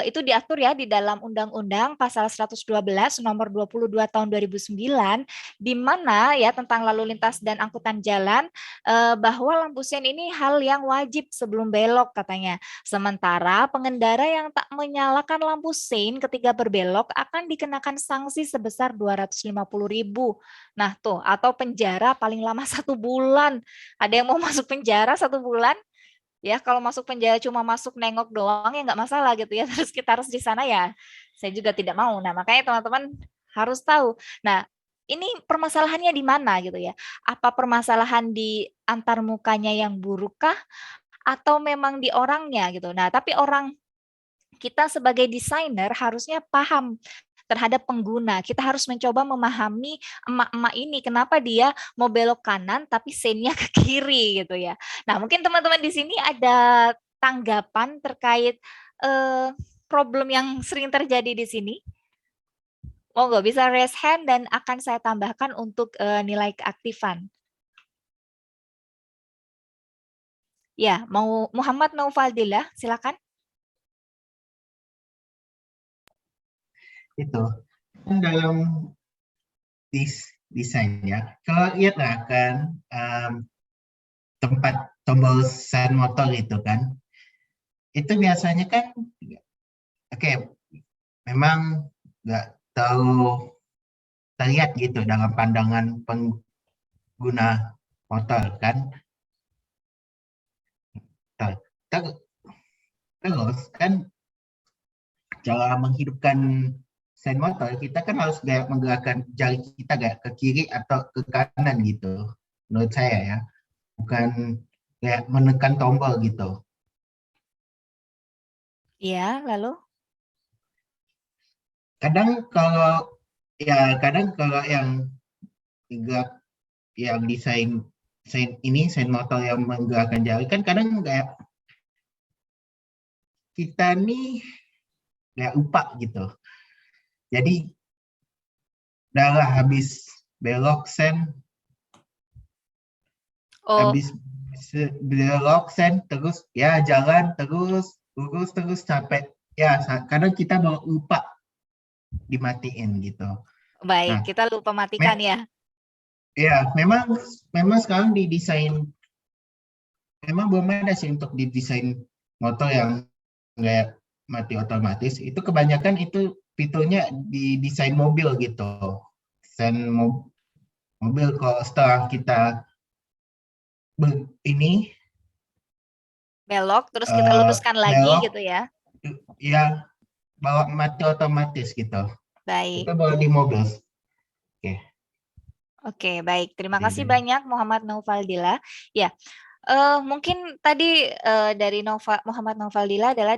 itu diatur ya di dalam Undang-Undang Pasal 112 Nomor 22 Tahun 2009, di mana ya tentang lalu lintas dan angkutan jalan, bahwa lampu sein ini hal yang wajib sebelum belok katanya. Sementara pengendara yang tak menyalakan lampu sein ketika berbelok akan dikenakan sanksi sebesar 250.000. Nah tuh, atau penjara paling lama 1 bulan. Ada yang mau masuk penjara 1 bulan? Ya, kalau masuk penjara cuma masuk nengok doang ya nggak masalah gitu ya. Terus kita harus di sana ya. Saya juga tidak mau. Nah, makanya teman-teman harus tahu. Nah, ini permasalahannya di mana gitu ya? Apa permasalahan di antar mukanya yang burukkah atau memang di orangnya gitu. Nah, tapi kita sebagai desainer harusnya paham terhadap pengguna. Kita harus mencoba memahami emak-emak ini kenapa dia mau belok kanan tapi sein-nya ke kiri gitu ya. Nah, mungkin teman-teman di sini ada tanggapan terkait problem yang sering terjadi di sini. Monggo bisa raise hand dan akan saya tambahkan untuk nilai keaktifan. Ya, mau Muhammad Naufaldillah, silakan. Itu kan dalam desainnya, kalau lihat lah kan tempat tombol sen motor itu kan, itu biasanya kan, oke, memang nggak terlalu terlihat gitu dalam pandangan pengguna motor kan. Terus kan cara menghidupkan sen motor kita kan harus kayak menggerakkan jari kita kayak ke kiri atau ke kanan gitu, menurut saya ya, bukan kayak menekan tombol gitu. Iya, lalu? Kadang kalau yang gerak, yang desain sen motor yang menggerakkan jari kan kadang kayak kita nih kayak lupa gitu. Jadi udah habis belok sen, terus ya jalan terus capek ya, kadang kita mau lupa dimatiin gitu. Baik, Nah, kita lupa matikan ya. Ya, memang sekarang didesain, memang belum ada sih untuk didesain motor yang kayak mati otomatis. Itu kebanyakan itu fiturnya di desain mobil gitu. Desain mobil kalau setelah kita ini Belok, terus kita luruskan lagi belok, gitu ya. ya bawa mati otomatis gitu. Baik. Itu bawa di mobil. Oke, baik. Terima kasih banyak Muhammad Naufaldillah. Ya, mungkin tadi dari Muhammad Naufaldillah adalah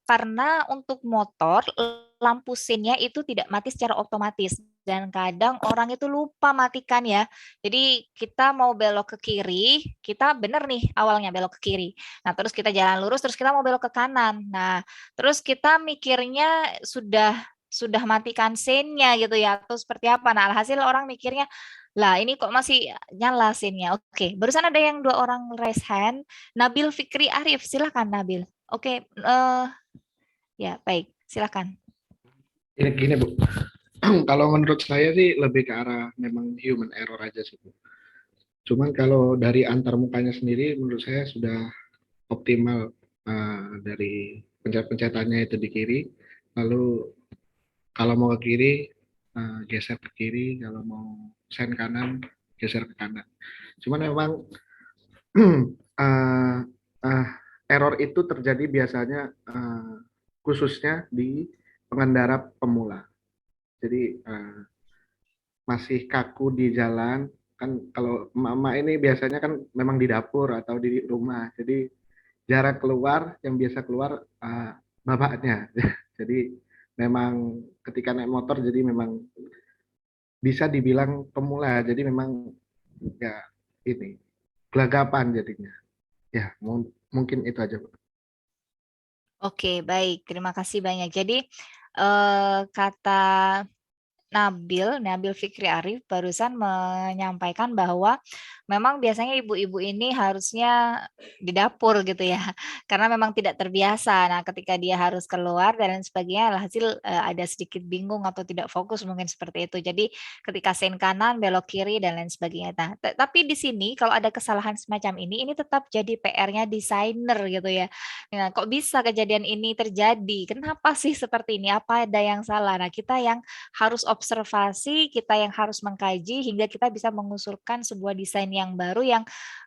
karena untuk motor lampu sein-nya itu tidak mati secara otomatis dan kadang orang itu lupa matikan ya. Jadi kita mau belok ke kiri, kita benar nih awalnya belok ke kiri. Nah, terus kita jalan lurus, terus kita mau belok ke kanan. Nah, terus kita mikirnya sudah matikan sein-nya gitu ya, atau seperti apa. Nah, alhasil orang mikirnya, lah ini kok masih nyala sein-nya. Oke, barusan ada yang 2 orang raise hand. Nabil Fikri Arif, silakan Nabil. Oke, ya baik, silakan. Gini Bu, kalau menurut saya sih lebih ke arah memang human error aja sih Bu. Cuman kalau dari antar mukanya sendiri menurut saya sudah optimal, dari pencet-pencetannya itu di kiri, lalu kalau mau ke kiri geser ke kiri, kalau mau sen kanan geser ke kanan. Cuman memang error itu terjadi biasanya khususnya di pengendara pemula. Jadi masih kaku di jalan kan, kalau emak-emak ini biasanya kan memang di dapur atau di rumah. Jadi jarak keluar yang biasa keluar bapaknya. Jadi memang ketika naik motor jadi memang bisa dibilang pemula. Jadi memang ya ini gelagapan jadinya. Ya, mungkin itu aja, Bu. Oke, baik. Terima kasih banyak. Jadi kata Nabil Fikri Arif barusan menyampaikan bahwa memang biasanya ibu-ibu ini harusnya di dapur gitu ya, karena memang tidak terbiasa. Nah, ketika dia harus keluar dan lain sebagainya, alhasil ada sedikit bingung atau tidak fokus mungkin seperti itu. Jadi ketika sen kanan belok kiri dan lain sebagainya. Nah, tapi di sini kalau ada kesalahan semacam ini tetap jadi PR-nya desainer gitu ya. Nah, kok bisa kejadian ini terjadi? Kenapa sih seperti ini? Apa ada yang salah? Nah, kita yang harus observasi, kita yang harus mengkaji hingga kita bisa mengusulkan sebuah desain yang baru yang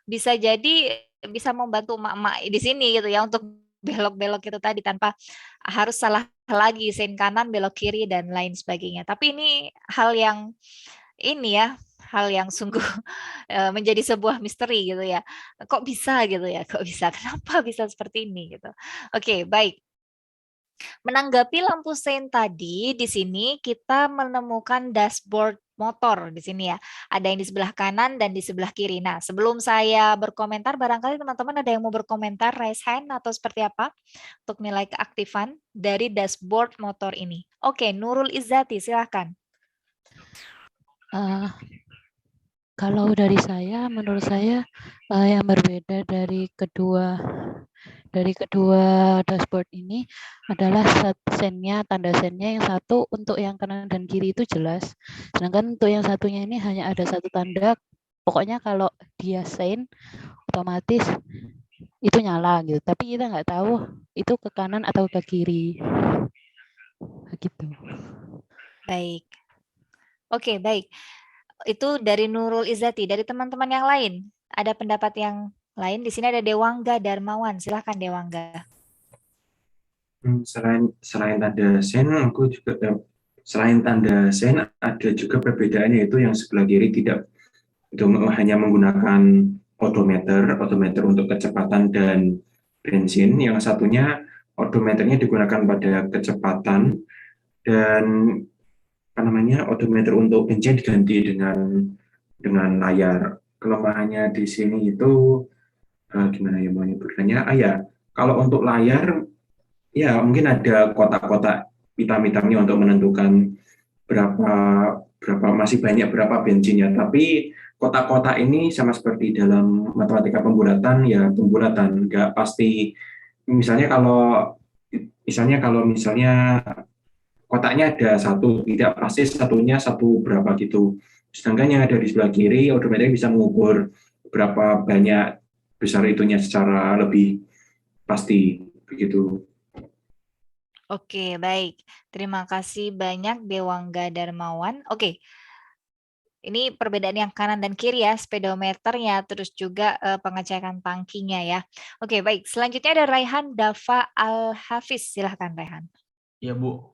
bisa jadi bisa membantu emak-emak di sini gitu ya untuk belok-belok itu tadi tanpa harus salah lagi sen kanan belok kiri dan lain sebagainya. Tapi ini hal yang ini ya, hal yang sungguh menjadi sebuah misteri gitu ya. Kok bisa gitu ya? Kok bisa? Kenapa bisa seperti ini gitu? Oke, baik. Menanggapi lampu sein tadi, di sini kita menemukan dashboard motor di sini ya. Ada yang di sebelah kanan dan di sebelah kiri. Nah, sebelum saya berkomentar, barangkali teman-teman ada yang mau berkomentar, raise hand atau seperti apa untuk nilai keaktifan dari dashboard motor ini. Oke, Nurul Izzati, silahkan. Eh, Kalau dari saya, menurut saya yang berbeda dari kedua dashboard ini adalah tanda sennya yang satu untuk yang kanan dan kiri itu jelas. Sedangkan untuk yang satunya ini hanya ada satu tanda. Pokoknya kalau dia sen, otomatis itu nyala gitu. Tapi kita nggak tahu itu ke kanan atau ke kiri. Begitu. Baik. Oke, baik. Itu dari Nurul Izzati. Dari teman-teman yang lain, ada pendapat yang lain? Di sini ada Dewangga Darmawan. Silahkan Dewangga. Selain tanda sen, aku juga selain tanda sen ada juga perbedaannya, yaitu yang sebelah kiri tidak itu hanya menggunakan odometer untuk kecepatan dan bensin. Yang satunya odometernya digunakan pada kecepatan dan apa namanya odometer untuk bensin diganti dengan layar. Kelemahannya di sini itu gimana ya mau nyebutkannya? Ya, kalau untuk layar ya mungkin ada kotak-kotak hitam-hitamnya untuk menentukan berapa berapa masih banyak berapa bensinnya. Tapi kotak-kotak ini sama seperti dalam matematika pembulatan, ya pembulatan nggak pasti. Misalnya kalau kotaknya ada satu, tidak pasti satunya satu berapa gitu. Sedangkan yang ada di sebelah kiri otomatis bisa mengukur berapa banyak besar itunya secara lebih pasti begitu. Oke, baik. Terima kasih banyak Dewangga Darmawan. Oke, ini perbedaan yang kanan dan kiri ya, speedometernya, terus juga pengecekan tangkinya ya. Oke, baik. Selanjutnya ada Raihan Dava Al-Hafiz. Silahkan Raihan. Ya Bu,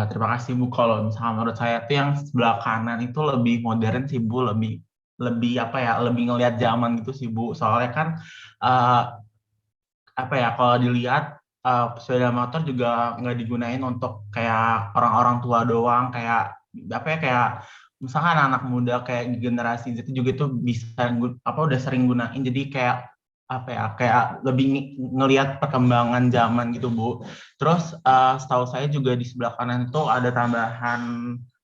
terima kasih Bu. Kalau misalnya menurut saya tuh yang sebelah kanan itu lebih modern sih Bu, lebih lebih apa ya, lebih ngelihat zaman gitu sih Bu. Soalnya kan eh, apa ya, kalau dilihat sepeda motor juga nggak digunain untuk kayak orang-orang tua doang, kayak apa ya, kayak misalkan anak muda kayak generasi Z juga itu bisa apa udah sering gunain, jadi kayak apa ya, kayak lebih ngelihat perkembangan zaman gitu Bu. Terus setahu saya juga di sebelah kanan itu ada tambahan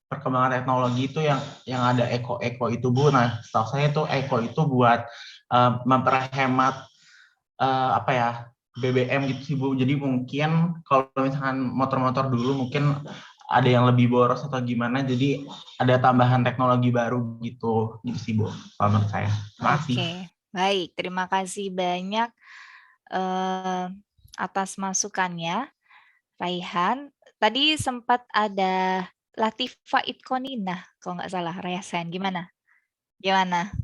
perkembangan teknologi itu yang ada Eco itu Bu. Nah, setahu saya itu Eco itu buat memperhemat apa ya, BBM gitu sih Bu. Jadi mungkin kalau misalkan motor-motor dulu mungkin ada yang lebih boros atau gimana, jadi ada tambahan teknologi baru gitu sih Bu, kalau menurut saya. Terima kasih. Oke, baik. Terima kasih banyak atas masukannya, Raihan. Tadi sempat ada Latifa Itkonina, kalau nggak salah, Raihan. Gimana? Gimana?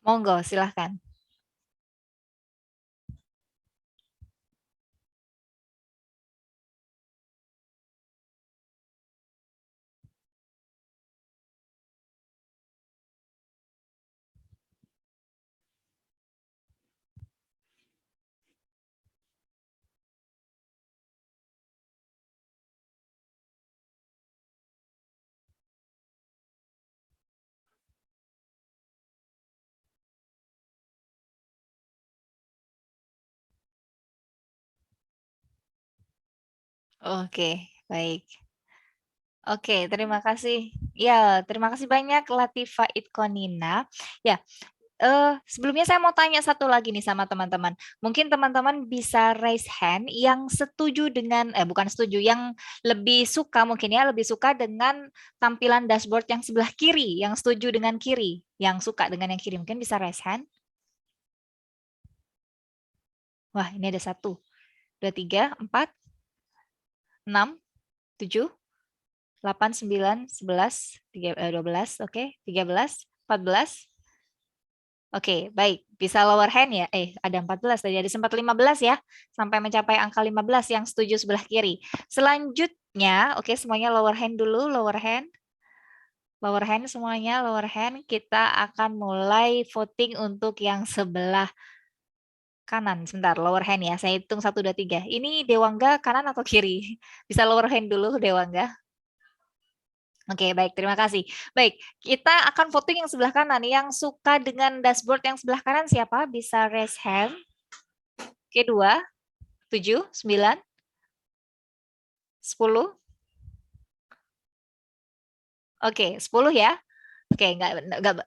Monggo, silahkan. Oke, baik. Oke, terima kasih. Ya, terima kasih banyak Latifa Itkonina. Ya, sebelumnya saya mau tanya satu lagi nih sama teman-teman. Mungkin teman-teman bisa raise hand yang setuju dengan, bukan setuju, yang lebih suka mungkin ya, lebih suka dengan tampilan dashboard yang sebelah kiri, yang setuju dengan kiri, yang suka dengan yang kiri. Mungkin bisa raise hand. Wah, ini ada 1, 2, 3, 4, 6, 7, 8, 9, 11, 12, oke, 13, 14. Oke, baik. Bisa lower hand ya? Ada 14 tadi, ada sempat 15 ya, sampai mencapai angka 15 yang setuju sebelah kiri. Selanjutnya, oke, semuanya lower hand dulu, lower hand. Lower hand semuanya, lower hand. Kita akan mulai voting untuk yang sebelah kanan. Sebentar, lower hand ya. Saya hitung 1, 2, 3. Ini Dewangga kanan atau kiri? Bisa lower hand dulu, Dewangga. Oke, baik. Terima kasih. Baik, kita akan voting yang sebelah kanan. Yang suka dengan dashboard yang sebelah kanan siapa? Bisa raise hand. Oke, 2, 7, 9, 10. Oke, 10 ya. Oke,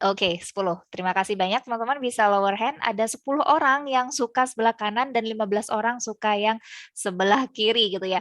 oke, 10. Terima kasih banyak teman-teman, bisa lower hand. Ada 10 orang yang suka sebelah kanan dan 15 orang suka yang sebelah kiri gitu ya.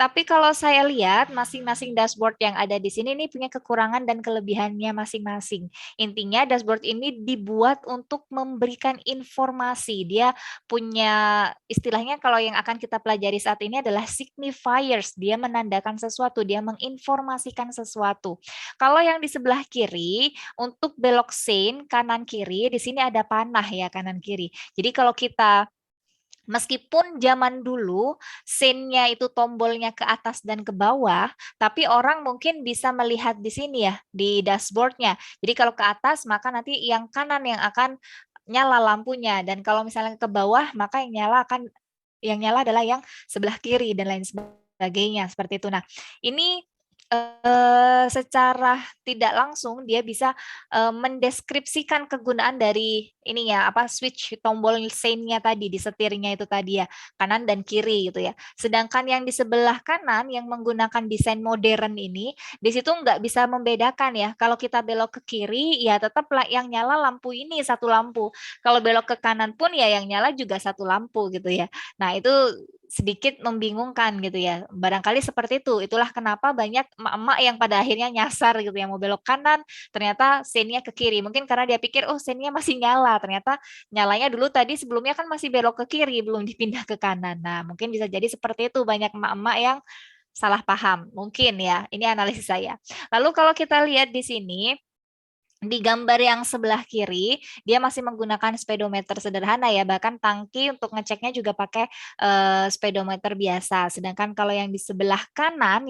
Tapi kalau saya lihat masing-masing dashboard yang ada di sini ini punya kekurangan dan kelebihannya masing-masing. Intinya dashboard ini dibuat untuk memberikan informasi. Dia punya istilahnya kalau yang akan kita pelajari saat ini adalah signifiers. Dia menandakan sesuatu, dia menginformasikan sesuatu. Kalau yang di sebelah kiri untuk belok sein kanan kiri, di sini ada panah ya kanan kiri. Jadi kalau kita meskipun zaman dulu sein-nya itu tombolnya ke atas dan ke bawah, tapi orang mungkin bisa melihat di sini ya, di dashboard-nya. Jadi kalau ke atas, maka nanti yang kanan yang akan nyala lampunya. Dan kalau misalnya ke bawah, maka yang nyala adalah yang sebelah kiri dan lain sebagainya. Seperti itu. Nah, ini secara tidak langsung dia bisa mendeskripsikan kegunaan dari ininya switch tombol sein-nya tadi di setirnya itu tadi ya, kanan dan kiri gitu ya. Sedangkan yang di sebelah kanan yang menggunakan desain modern ini, di situ nggak bisa membedakan ya. Kalau kita belok ke kiri ya tetap yang nyala lampu ini satu lampu. Kalau belok ke kanan pun ya yang nyala juga satu lampu gitu ya. Nah, itu sedikit membingungkan gitu ya. Barangkali seperti itu. Itulah kenapa banyak emak-emak yang pada akhirnya nyasar gitu ya. Mau belok kanan, ternyata sein-nya ke kiri. Mungkin karena dia pikir, oh sein-nya masih nyala. Ternyata nyalanya dulu tadi sebelumnya kan masih belok ke kiri, belum dipindah ke kanan. Nah, mungkin bisa jadi seperti itu. Banyak emak-emak yang salah paham. Mungkin ya, ini analisis saya. Lalu kalau kita lihat di sini, di gambar yang sebelah kiri, dia masih menggunakan speedometer sederhana ya, bahkan tangki untuk ngeceknya juga pakai speedometer biasa. Sedangkan kalau yang di sebelah kanan,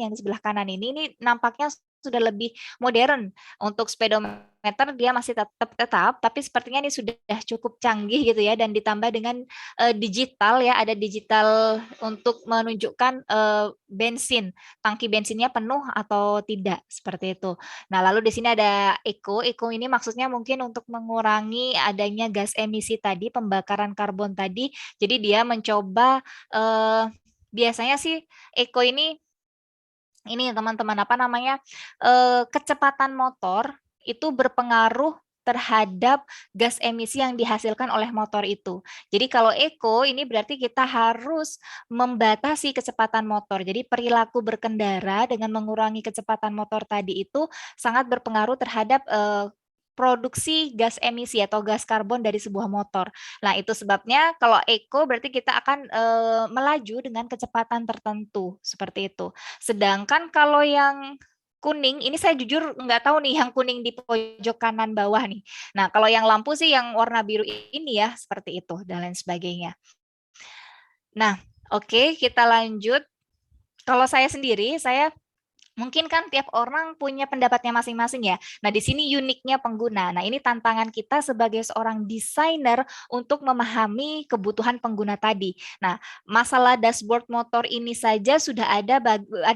ini nampaknya sudah lebih modern. Untuk speedometer dia masih tetap, tapi sepertinya ini sudah cukup canggih gitu ya, dan ditambah dengan digital ya, ada digital untuk menunjukkan bensin, tangki bensinnya penuh atau tidak, seperti itu. Nah, lalu di sini ada eco. Eco ini maksudnya mungkin untuk mengurangi adanya gas emisi tadi, pembakaran karbon tadi. Jadi dia mencoba biasanya sih eco ini teman-teman kecepatan motor itu berpengaruh terhadap gas emisi yang dihasilkan oleh motor itu. Jadi kalau eco ini berarti kita harus membatasi kecepatan motor. Jadi perilaku berkendara dengan mengurangi kecepatan motor tadi itu sangat berpengaruh terhadap produksi gas emisi atau gas karbon dari sebuah motor. Nah, itu sebabnya kalau eco berarti kita akan melaju dengan kecepatan tertentu, seperti itu. Sedangkan kalau yang kuning, ini saya jujur nggak tahu nih yang kuning di pojok kanan bawah nih. Nah, kalau yang lampu sih yang warna biru ini ya, seperti itu, dan lain sebagainya. Nah, oke, kita lanjut. Kalau saya sendiri, saya Mungkin kan tiap orang punya pendapatnya masing-masing ya. Nah, di sini uniknya pengguna. Nah, ini tantangan kita sebagai seorang desainer untuk memahami kebutuhan pengguna tadi. Nah, masalah dashboard motor ini saja sudah ada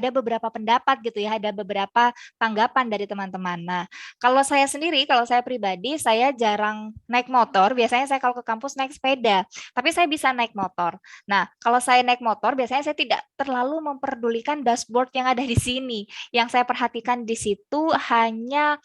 beberapa pendapat gitu ya, ada beberapa tanggapan dari teman-teman. Nah, kalau saya sendiri, kalau saya pribadi, saya jarang naik motor. Biasanya saya kalau ke kampus naik sepeda, tapi saya bisa naik motor. Nah, kalau saya naik motor, biasanya saya tidak terlalu memperdulikan dashboard yang ada di sini. Yang saya perhatikan di situ hanya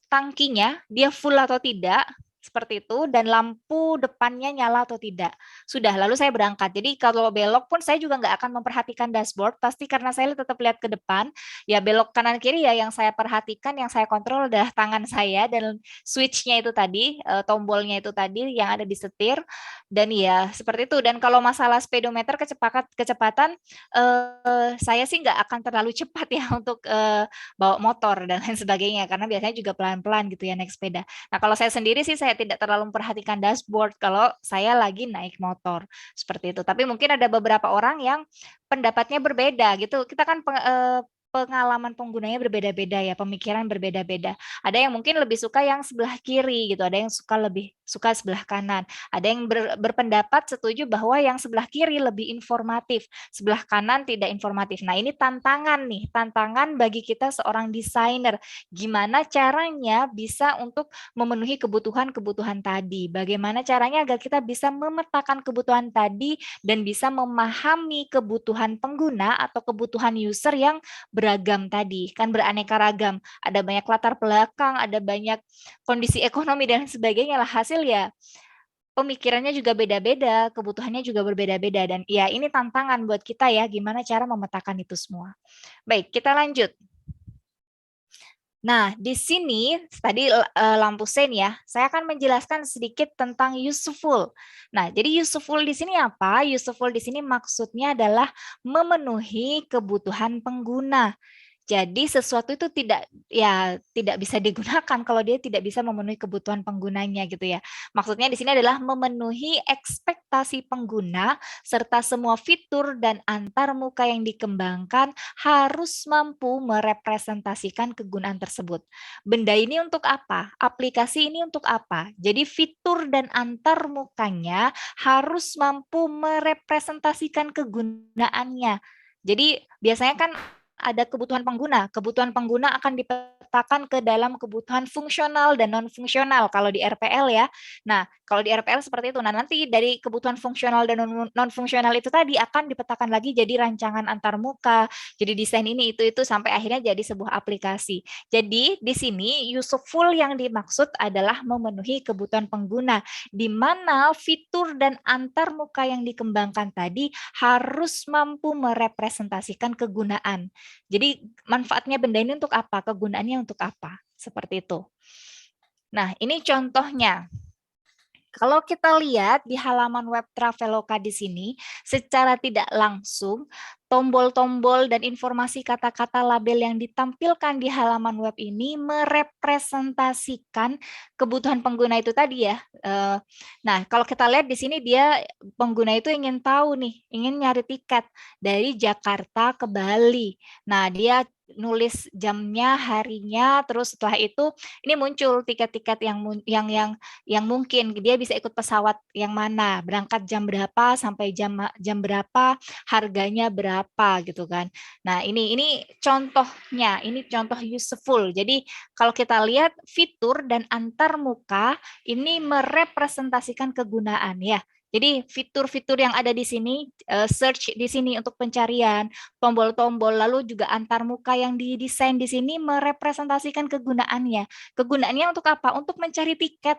tangkinya, dia full atau tidak, seperti itu, dan lampu depannya nyala atau tidak. Sudah, lalu saya berangkat. Jadi kalau belok pun saya juga nggak akan memperhatikan dashboard, pasti karena saya tetap lihat ke depan, ya belok kanan kiri ya yang saya perhatikan, yang saya kontrol adalah tangan saya, dan switch-nya itu tadi, tombolnya itu tadi yang ada di setir, dan ya seperti itu. Dan kalau masalah speedometer, kecepatan, saya sih nggak akan terlalu cepat ya untuk bawa motor dan lain sebagainya, karena biasanya juga pelan-pelan gitu ya naik sepeda. Nah, kalau saya sendiri sih saya tidak terlalu memperhatikan dashboard kalau saya lagi naik motor seperti itu. Tapi mungkin ada beberapa orang yang pendapatnya berbeda gitu. Kita kan pengalaman penggunanya berbeda-beda ya, pemikiran berbeda-beda. Ada yang mungkin lebih suka yang sebelah kiri gitu, ada yang lebih suka sebelah kanan. Ada yang berpendapat setuju bahwa yang sebelah kiri lebih informatif, sebelah kanan tidak informatif. Nah, ini tantangan nih, tantangan bagi kita seorang desainer. Gimana caranya bisa untuk memenuhi kebutuhan-kebutuhan tadi? Bagaimana caranya agar kita bisa memetakan kebutuhan tadi dan bisa memahami kebutuhan pengguna atau kebutuhan user yang beragam tadi, kan beraneka ragam. Ada banyak latar belakang, ada banyak kondisi ekonomi dan sebagainya lah, hasil ya pemikirannya juga beda-beda, kebutuhannya juga berbeda-beda, dan ya ini tantangan buat kita ya, gimana cara memetakan itu semua. Baik, kita lanjut. Nah, di sini tadi lampu sen ya, saya akan menjelaskan sedikit tentang useful. Nah, jadi useful di sini apa? Useful di sini maksudnya adalah memenuhi kebutuhan pengguna. Jadi sesuatu itu tidak bisa digunakan kalau dia tidak bisa memenuhi kebutuhan penggunanya gitu ya. Maksudnya di sini adalah memenuhi ekspektasi pengguna serta semua fitur dan antarmuka yang dikembangkan harus mampu merepresentasikan kegunaan tersebut. Benda ini untuk apa? Aplikasi ini untuk apa? Jadi fitur dan antarmukanya harus mampu merepresentasikan kegunaannya. Jadi biasanya kan ada kebutuhan pengguna akan dipetakan ke dalam kebutuhan fungsional dan non-fungsional kalau di RPL ya. Nah, kalau di RPL seperti itu. Nah, nanti dari kebutuhan fungsional dan non-fungsional itu tadi akan dipetakan lagi jadi rancangan antarmuka, jadi desain ini itu sampai akhirnya jadi sebuah aplikasi. Jadi di sini useful yang dimaksud adalah memenuhi kebutuhan pengguna, di mana fitur dan antarmuka yang dikembangkan tadi harus mampu merepresentasikan kegunaan. Jadi manfaatnya benda ini untuk apa? Kegunaannya untuk apa? Seperti itu. Nah, ini contohnya. Kalau kita lihat di halaman web Traveloka di sini, secara tidak langsung, tombol-tombol dan informasi kata-kata label yang ditampilkan di halaman web ini merepresentasikan kebutuhan pengguna itu tadi ya. Nah, kalau kita lihat di sini dia pengguna itu ingin tahu nih, ingin nyari tiket dari Jakarta ke Bali. Nah, dia nulis jamnya, harinya, terus setelah itu ini muncul tiket-tiket yang mungkin dia bisa ikut pesawat yang mana, berangkat jam berapa sampai jam berapa, harganya berapa gitu kan. Nah, ini contohnya, ini contoh useful. Jadi kalau kita lihat fitur dan antarmuka ini merepresentasikan kegunaan ya. Jadi fitur-fitur yang ada di sini, search di sini untuk pencarian, tombol-tombol, lalu juga antarmuka yang didesain di sini merepresentasikan kegunaannya. Kegunaannya untuk apa? Untuk mencari tiket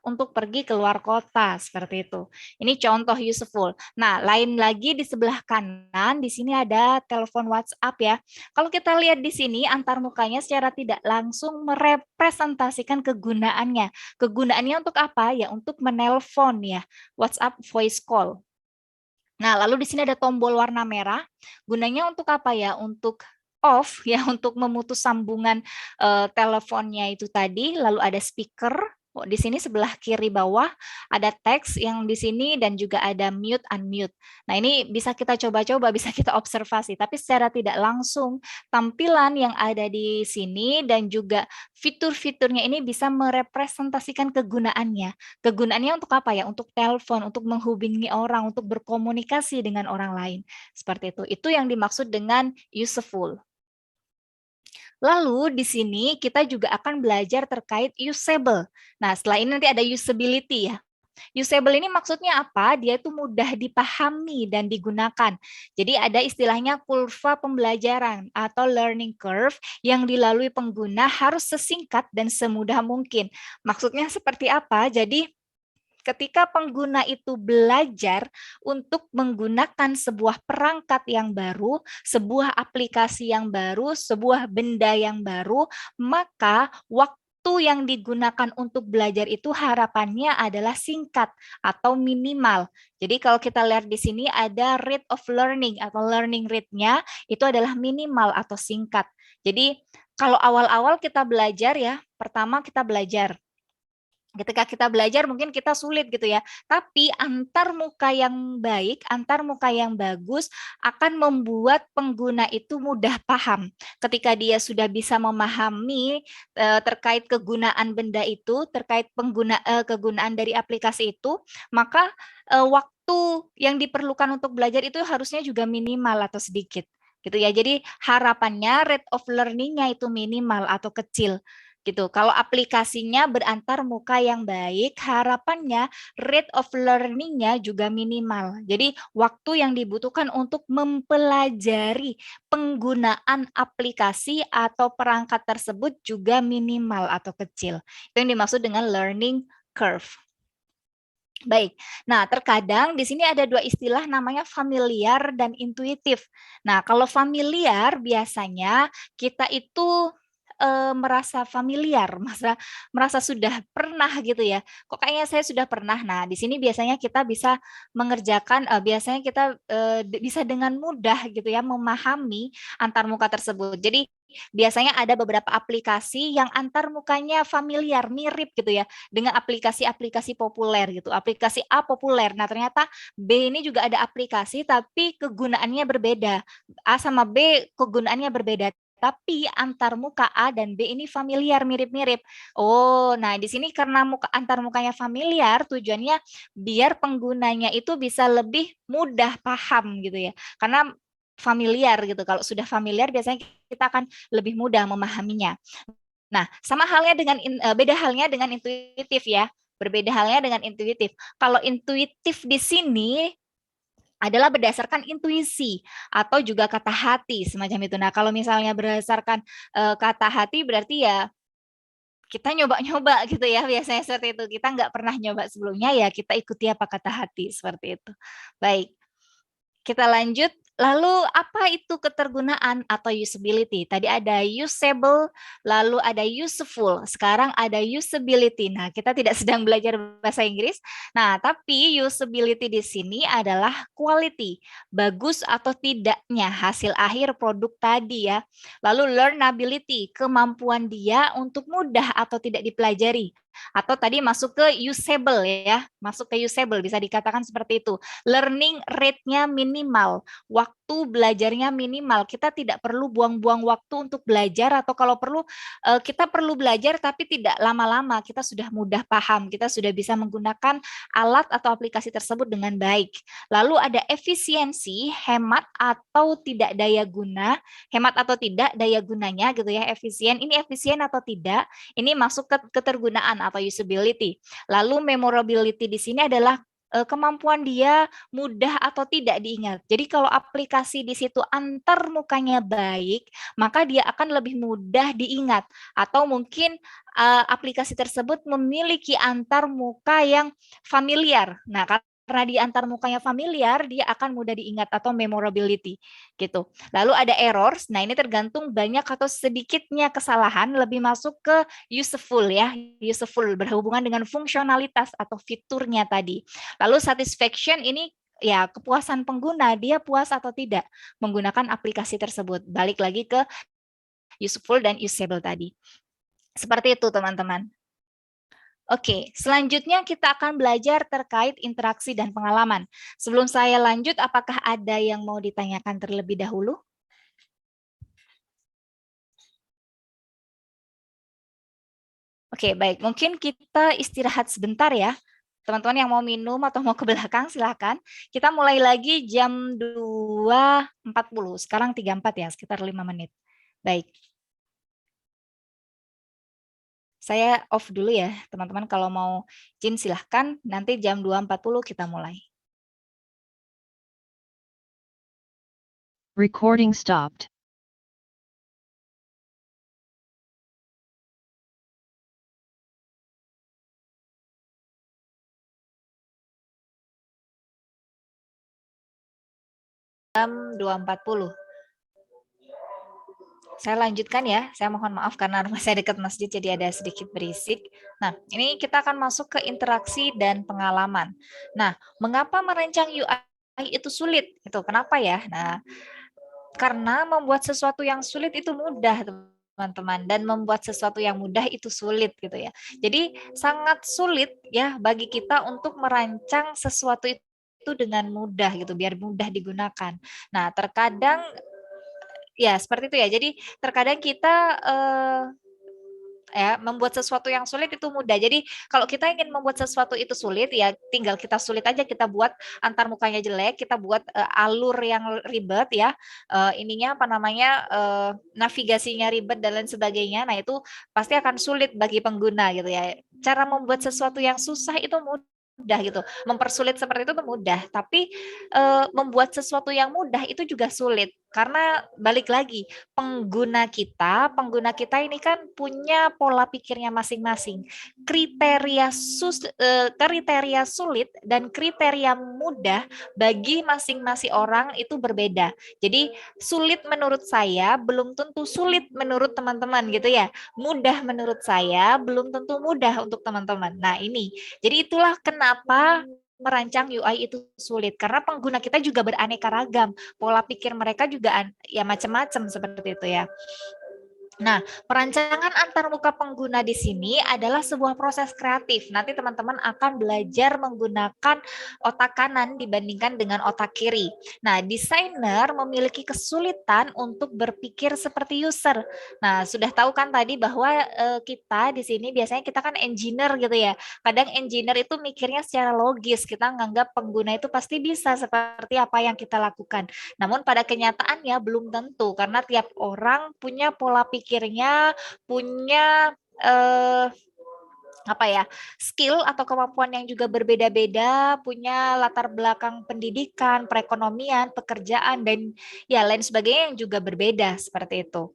untuk pergi keluar kota, seperti itu. Ini contoh useful. Nah, lain lagi di sebelah kanan, di sini ada telepon WhatsApp ya. Kalau kita lihat di sini, antarmukanya secara tidak langsung merepresentasikan kegunaannya. Kegunaannya untuk apa? Ya, untuk menelpon ya, WhatsApp voice call. Nah, lalu di sini ada tombol warna merah. Gunanya untuk apa ya? Untuk off ya, untuk memutus sambungan teleponnya itu tadi. Lalu ada speaker Oh, di sini sebelah kiri bawah ada teks yang di sini dan juga ada mute unmute. Nah, ini bisa kita coba-coba, bisa kita observasi, tapi secara tidak langsung tampilan yang ada di sini dan juga fitur-fiturnya ini bisa merepresentasikan kegunaannya. Kegunaannya untuk apa ya? Untuk telepon, untuk menghubungi orang, untuk berkomunikasi dengan orang lain. Seperti itu. Itu yang dimaksud dengan useful. Lalu di sini kita juga akan belajar terkait usable. Nah, setelah ini nanti ada usability ya. Usable ini maksudnya apa? Dia itu mudah dipahami dan digunakan. Jadi ada istilahnya kurva pembelajaran atau learning curve yang dilalui pengguna harus sesingkat dan semudah mungkin. Maksudnya seperti apa? Jadi ketika pengguna itu belajar untuk menggunakan sebuah perangkat yang baru, sebuah aplikasi yang baru, sebuah benda yang baru, maka waktu yang digunakan untuk belajar itu harapannya adalah singkat atau minimal. Jadi kalau kita lihat di sini ada rate of learning atau learning rate-nya itu adalah minimal atau singkat. Jadi kalau awal-awal kita belajar ya, pertama kita belajar. Ketika kita belajar mungkin kita sulit gitu ya, tapi antar muka yang baik, antar muka yang bagus akan membuat pengguna itu mudah paham. Ketika dia sudah bisa memahami terkait kegunaan benda itu, terkait kegunaan dari aplikasi itu, maka waktu yang diperlukan untuk belajar itu harusnya juga minimal atau sedikit. Gitu ya. Jadi harapannya rate of learning-nya itu minimal atau kecil. Gitu. Kalau aplikasinya berantar muka yang baik, harapannya rate of learning-nya juga minimal. Jadi waktu yang dibutuhkan untuk mempelajari penggunaan aplikasi atau perangkat tersebut juga minimal atau kecil. Itu yang dimaksud dengan learning curve. Baik, nah terkadang di sini ada dua istilah namanya familiar dan intuitif. Nah kalau familiar biasanya kita itu merasa familiar, merasa sudah pernah gitu ya. Kok kayaknya saya sudah pernah. Nah, di sini biasanya kita bisa mengerjakan, biasanya kita bisa dengan mudah gitu ya memahami antar muka tersebut. Jadi biasanya ada beberapa aplikasi yang antar mukanya familiar, mirip gitu ya dengan aplikasi-aplikasi populer gitu. Aplikasi A populer. Nah, ternyata B ini juga ada aplikasi tapi kegunaannya berbeda. A sama B kegunaannya berbeda. Tapi antar muka A dan B ini familiar, mirip-mirip. Oh, nah di sini karena antar mukanya familiar, tujuannya biar penggunanya itu bisa lebih mudah paham gitu ya. Karena familiar gitu. Kalau sudah familiar biasanya kita akan lebih mudah memahaminya. Nah, sama halnya dengan beda halnya dengan intuitif ya. Berbeda halnya dengan intuitif. Kalau intuitif di sini adalah berdasarkan intuisi atau juga kata hati semacam itu. Nah, kalau misalnya berdasarkan kata hati berarti ya kita nyoba-nyoba gitu ya, biasanya seperti itu. Kita nggak pernah nyoba sebelumnya ya kita ikuti apa kata hati seperti itu. Baik, kita lanjut. Lalu apa itu ketergunaan atau usability? Tadi ada usable, lalu ada useful, sekarang ada usability. Nah, kita tidak sedang belajar bahasa Inggris. Nah, tapi usability di sini adalah quality, bagus atau tidaknya hasil akhir produk tadi ya. Lalu learnability, kemampuan dia untuk mudah atau tidak dipelajari. Atau tadi masuk ke usable ya, masuk ke usable bisa dikatakan seperti itu. Learning rate-nya minimal, waktu belajarnya minimal. Kita tidak perlu buang-buang waktu untuk belajar atau kalau perlu kita perlu belajar tapi tidak lama-lama, kita sudah mudah paham, kita sudah bisa menggunakan alat atau aplikasi tersebut dengan baik. Lalu ada efisiensi, hemat atau tidak daya guna, hemat atau tidak daya gunanya gitu ya, efisien. Ini efisien atau tidak, ini masuk ke ketergunaan atau usability. Lalu memorability di sini adalah kemampuan dia mudah atau tidak diingat. Jadi kalau aplikasi di situ antar mukanya baik, maka dia akan lebih mudah diingat. Atau mungkin aplikasi tersebut memiliki antar muka yang familiar. Nah, karena di antar mukanya familiar, dia akan mudah diingat atau memorability gitu. Lalu ada errors. Nah, ini tergantung banyak atau sedikitnya kesalahan, lebih masuk ke useful ya. Useful berhubungan dengan fungsionalitas atau fiturnya tadi. Lalu satisfaction ini ya kepuasan pengguna, dia puas atau tidak menggunakan aplikasi tersebut. Balik lagi ke useful dan usable tadi. Seperti itu, teman-teman. Oke, selanjutnya kita akan belajar terkait interaksi dan pengalaman. Sebelum saya lanjut, apakah ada yang mau ditanyakan terlebih dahulu? Oke, baik. Mungkin kita istirahat sebentar ya. Teman-teman yang mau minum atau mau ke belakang, silakan. Kita mulai lagi jam 2.40. Sekarang 3.4 ya, sekitar 5 menit. Baik. Saya off dulu ya, teman-teman. Kalau mau izin silahkan, nanti jam 2.40 kita mulai. Recording stopped. Jam 2.40. Saya lanjutkan ya, saya mohon maaf karena rumah saya dekat masjid jadi ada sedikit berisik. Nah, ini kita akan masuk ke interaksi dan pengalaman. Nah, mengapa merancang UI itu sulit? Itu kenapa ya? Nah, karena membuat sesuatu yang sulit itu mudah, teman-teman, dan membuat sesuatu yang mudah itu sulit gitu ya. Jadi sangat sulit ya bagi kita untuk merancang sesuatu itu dengan mudah gitu, biar mudah digunakan. Nah, terkadang ya seperti itu ya. Jadi terkadang kita ya membuat sesuatu yang sulit itu mudah. Jadi kalau kita ingin membuat sesuatu itu sulit ya tinggal kita sulit aja, kita buat antar mukanya jelek, kita buat alur yang ribet ya. Ininya apa namanya navigasinya ribet dan lain sebagainya. Nah, itu pasti akan sulit bagi pengguna gitu ya. Cara membuat sesuatu yang susah itu mudah gitu. Mempersulit seperti itu tuh mudah, tapi membuat sesuatu yang mudah itu juga sulit. Karena balik lagi, pengguna kita ini kan punya pola pikirnya masing-masing. Kriteria sulit dan kriteria mudah bagi masing-masing orang itu berbeda. Jadi sulit menurut saya belum tentu sulit menurut teman-teman gitu ya. Mudah menurut saya belum tentu mudah untuk teman-teman. Nah, ini. Jadi itulah kenapa merancang UI itu sulit, karena pengguna kita juga beraneka ragam, pola pikir mereka juga ya macam-macam seperti itu ya. Nah, perancangan antarmuka pengguna di sini adalah sebuah proses kreatif. Nanti teman-teman akan belajar menggunakan otak kanan dibandingkan dengan otak kiri. Nah, desainer memiliki kesulitan untuk berpikir seperti user. Nah, sudah tahu kan tadi bahwa kita di sini biasanya kita kan engineer gitu ya. Kadang engineer itu mikirnya secara logis. Kita menganggap pengguna itu pasti bisa seperti apa yang kita lakukan. Namun pada kenyataannya belum tentu, karena tiap orang punya pola pikirnya, punya skill atau kemampuan yang juga berbeda-beda, punya latar belakang pendidikan, perekonomian, pekerjaan, dan ya lain sebagainya yang juga berbeda seperti itu.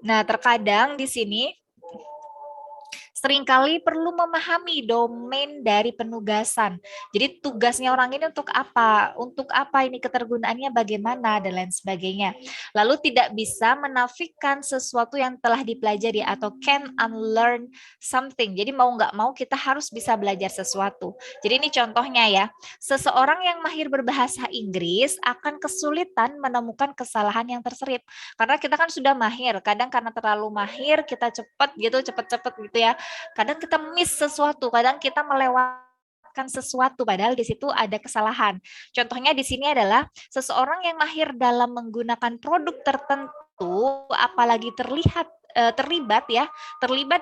Nah, terkadang di sini seringkali perlu memahami domain dari penugasan. Jadi tugasnya orang ini untuk apa? Untuk apa ini, ketergunaannya bagaimana, dan lain sebagainya. Lalu tidak bisa menafikan sesuatu yang telah dipelajari atau can unlearn something. Jadi mau nggak mau kita harus bisa belajar sesuatu. Jadi ini contohnya ya, seseorang yang mahir berbahasa Inggris akan kesulitan menemukan kesalahan yang terselip. Karena kita kan sudah mahir, kadang karena terlalu mahir kita cepet gitu ya. Kadang kita miss sesuatu, kadang kita melewatkan sesuatu padahal di situ ada kesalahan. Contohnya di sini adalah seseorang yang mahir dalam menggunakan produk tertentu, apalagi terlibat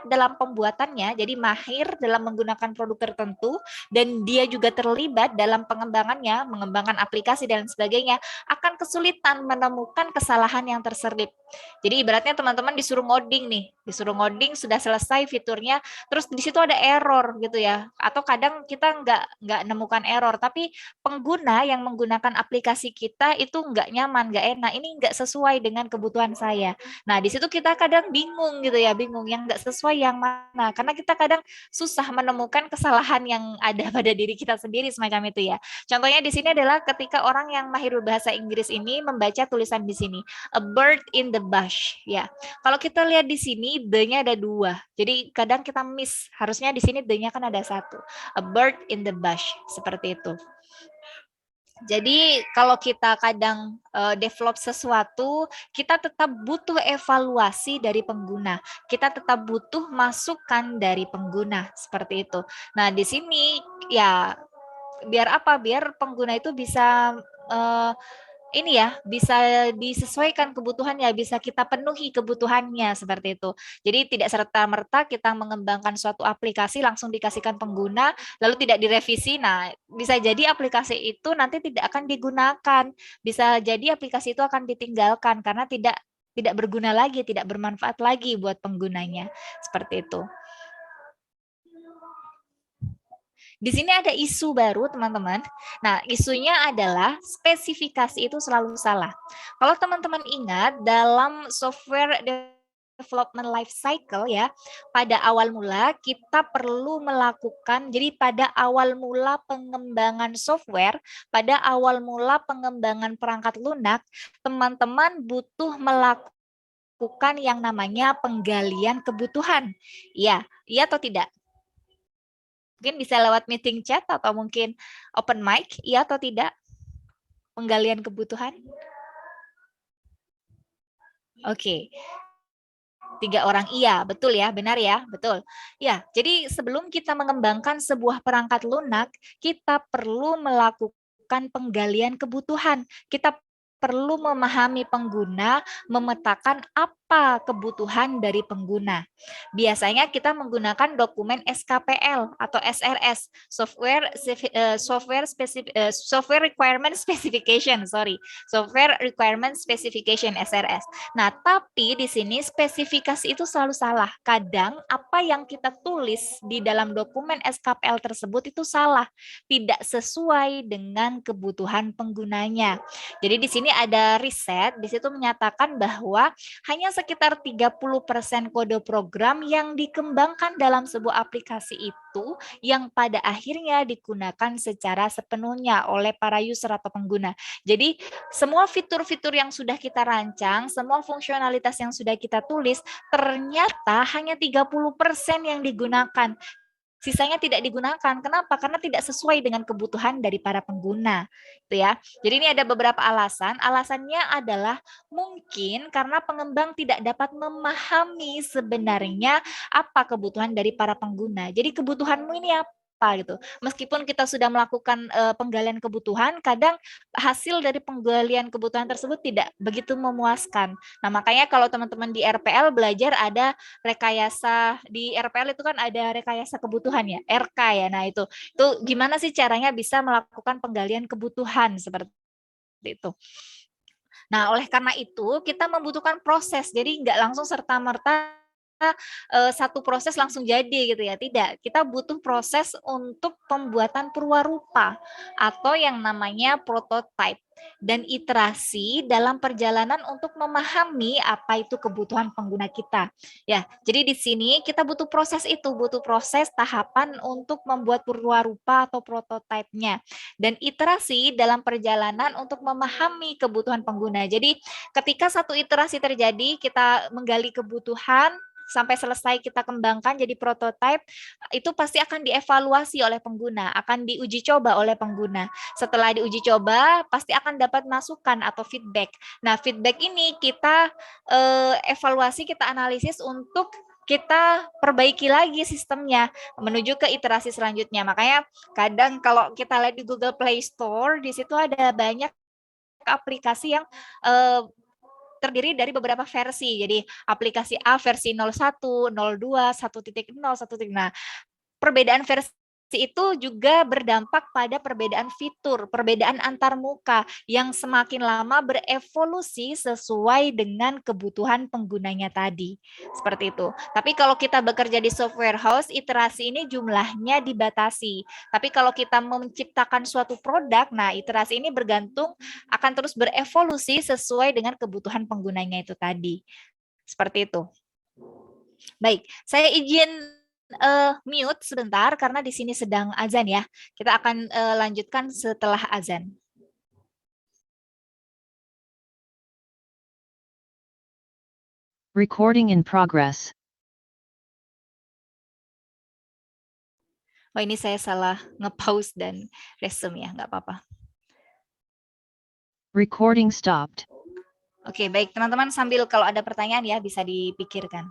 dalam pembuatannya, jadi mahir dalam menggunakan produk tertentu, dan dia juga terlibat dalam pengembangannya, mengembangkan aplikasi dan sebagainya, akan kesulitan menemukan kesalahan yang terselip. Jadi ibaratnya teman-teman disuruh ngoding sudah selesai fiturnya, terus di situ ada error gitu ya, atau kadang kita nggak nemukan error, tapi pengguna yang menggunakan aplikasi kita itu nggak nyaman, nggak enak, ini nggak sesuai dengan kebutuhan saya. Nah, di situ kita kadang bingung gitu ya, bingung yang nggak sesuai yang mana, karena kita kadang susah menemukan kesalahan yang ada pada diri kita sendiri semacam itu ya. Contohnya di sini adalah ketika orang yang mahir bahasa Inggris ini membaca tulisan di sini, a bird in the bush ya. Kalau kita lihat di sini the-nya ada 2. Jadi kadang kita miss, harusnya di sini the-nya kan ada 1. A bird in the bush seperti itu. Jadi kalau kita kadang develop sesuatu, kita tetap butuh evaluasi dari pengguna. Kita tetap butuh masukan dari pengguna, seperti itu. Nah, di sini ya biar apa? Biar pengguna itu bisa ini ya, bisa disesuaikan kebutuhannya, bisa kita penuhi kebutuhannya seperti itu. Jadi tidak serta-merta kita mengembangkan suatu aplikasi langsung dikasihkan pengguna, lalu tidak direvisi. Nah, bisa jadi aplikasi itu nanti tidak akan digunakan. Bisa jadi aplikasi itu akan ditinggalkan karena tidak berguna lagi, tidak bermanfaat lagi buat penggunanya. Seperti itu. Di sini ada isu baru, teman-teman. Nah, isunya adalah spesifikasi itu selalu salah. Kalau teman-teman ingat, dalam software development life cycle ya, pada awal mula kita perlu melakukan, jadi pada awal mula pengembangan software, pada awal mula pengembangan perangkat lunak, teman-teman butuh melakukan yang namanya penggalian kebutuhan. Iya, iya atau tidak? Mungkin bisa lewat meeting chat atau mungkin open mic, iya atau tidak? Penggalian kebutuhan? Oke. 3 orang iya, betul ya, benar ya, betul. Ya, jadi sebelum kita mengembangkan sebuah perangkat lunak, kita perlu melakukan penggalian kebutuhan. Kita perlu memahami pengguna, memetakan apa kebutuhan dari pengguna. Biasanya kita menggunakan dokumen SKPL atau SRS, Software Requirement Specification, Software Requirement Specification SRS. Nah, tapi di sini spesifikasi itu selalu salah. Kadang apa yang kita tulis di dalam dokumen SKPL tersebut itu salah, tidak sesuai dengan kebutuhan penggunanya. Jadi di sini ada riset, di situ menyatakan bahwa hanya sekitar 30% kode program yang dikembangkan dalam sebuah aplikasi itu yang pada akhirnya digunakan secara sepenuhnya oleh para user atau pengguna. Jadi semua fitur-fitur yang sudah kita rancang, semua fungsionalitas yang sudah kita tulis, ternyata hanya 30% yang digunakan. Sisanya tidak digunakan. Kenapa? Karena tidak sesuai dengan kebutuhan dari para pengguna. Itu ya. Jadi ini ada beberapa alasan. Alasannya adalah mungkin karena pengembang tidak dapat memahami sebenarnya apa kebutuhan dari para pengguna. Jadi kebutuhanmu ini apa gitu. Meskipun kita sudah melakukan penggalian kebutuhan, kadang hasil dari penggalian kebutuhan tersebut tidak begitu memuaskan. Nah, makanya kalau teman-teman di RPL belajar ada rekayasa, di RPL itu kan ada rekayasa kebutuhan ya, RK ya. Nah, itu gimana sih caranya bisa melakukan penggalian kebutuhan seperti itu. Nah, oleh karena itu kita membutuhkan proses. Jadi nggak langsung serta-merta satu proses langsung jadi gitu ya. Tidak, kita butuh proses untuk pembuatan purwarupa atau yang namanya prototype dan iterasi dalam perjalanan untuk memahami apa itu kebutuhan pengguna kita. Ya, jadi di sini kita butuh proses itu, butuh proses tahapan untuk membuat purwarupa atau prototipenya dan iterasi dalam perjalanan untuk memahami kebutuhan pengguna. Jadi ketika satu iterasi terjadi, kita menggali kebutuhan sampai selesai kita kembangkan jadi prototipe, itu pasti akan dievaluasi oleh pengguna, akan diuji coba oleh pengguna. Setelah diuji coba, pasti akan dapat masukan atau feedback. Nah, feedback ini kita evaluasi, kita analisis untuk kita perbaiki lagi sistemnya menuju ke iterasi selanjutnya. Makanya kadang kalau kita lihat di Google Play Store, di situ ada banyak aplikasi yang terdiri dari beberapa versi. Jadi aplikasi A versi 01, 02, 1.0, 1. Nah, perbedaan versi itu juga berdampak pada perbedaan fitur, perbedaan antar muka yang semakin lama berevolusi sesuai dengan kebutuhan penggunanya tadi. Seperti itu. Tapi kalau kita bekerja di software house, iterasi ini jumlahnya dibatasi. Tapi kalau kita menciptakan suatu produk, nah iterasi ini bergantung akan terus berevolusi sesuai dengan kebutuhan penggunanya itu tadi. Seperti itu. Baik, saya izin mute sebentar karena di sini sedang azan ya. Kita akan lanjutkan setelah azan. Recording in progress. Oh, ini saya salah nge-pause dan resume ya, nggak apa-apa. Recording stopped. Oke, baik teman-teman, sambil kalau ada pertanyaan ya bisa dipikirkan.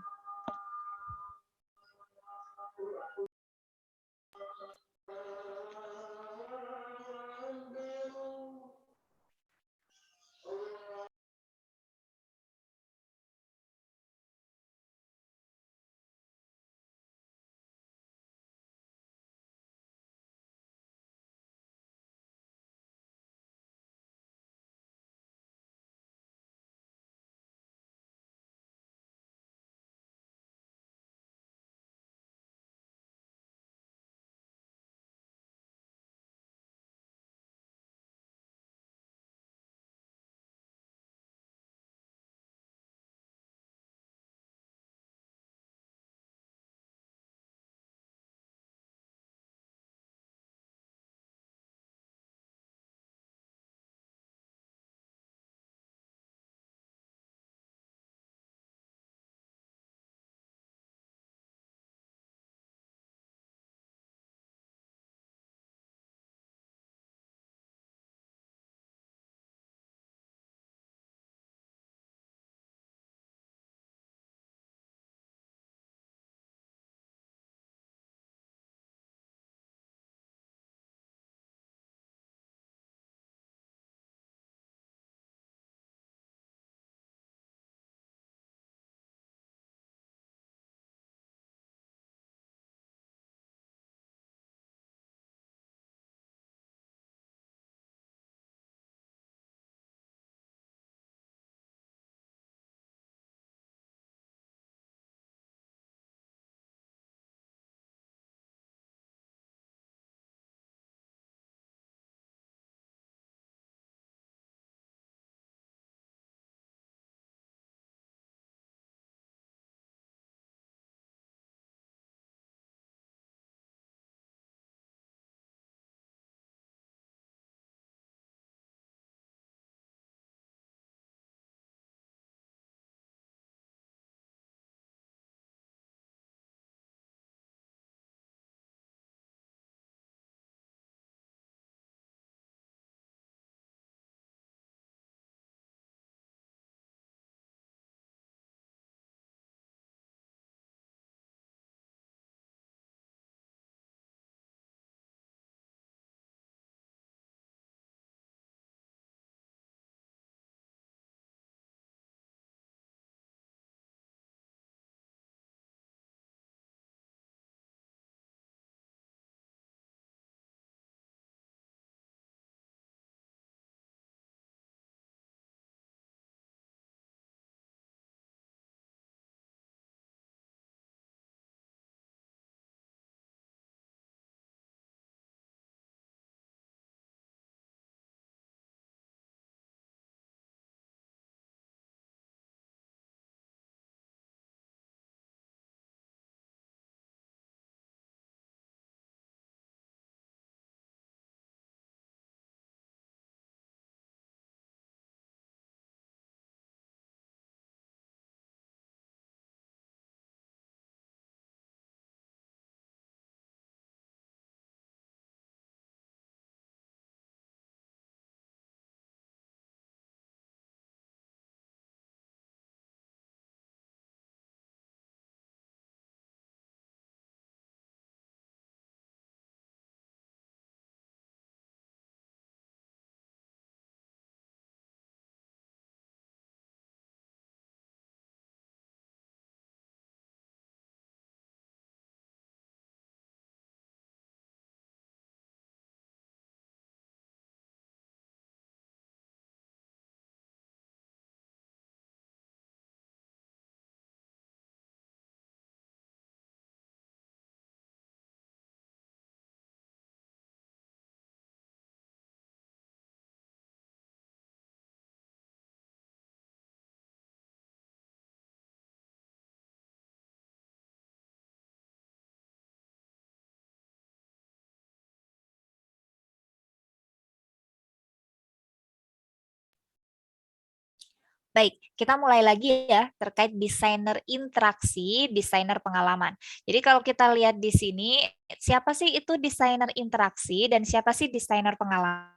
Baik, kita mulai lagi ya terkait desainer interaksi, desainer pengalaman. Jadi kalau kita lihat di sini, siapa sih itu desainer interaksi dan siapa sih desainer pengalaman?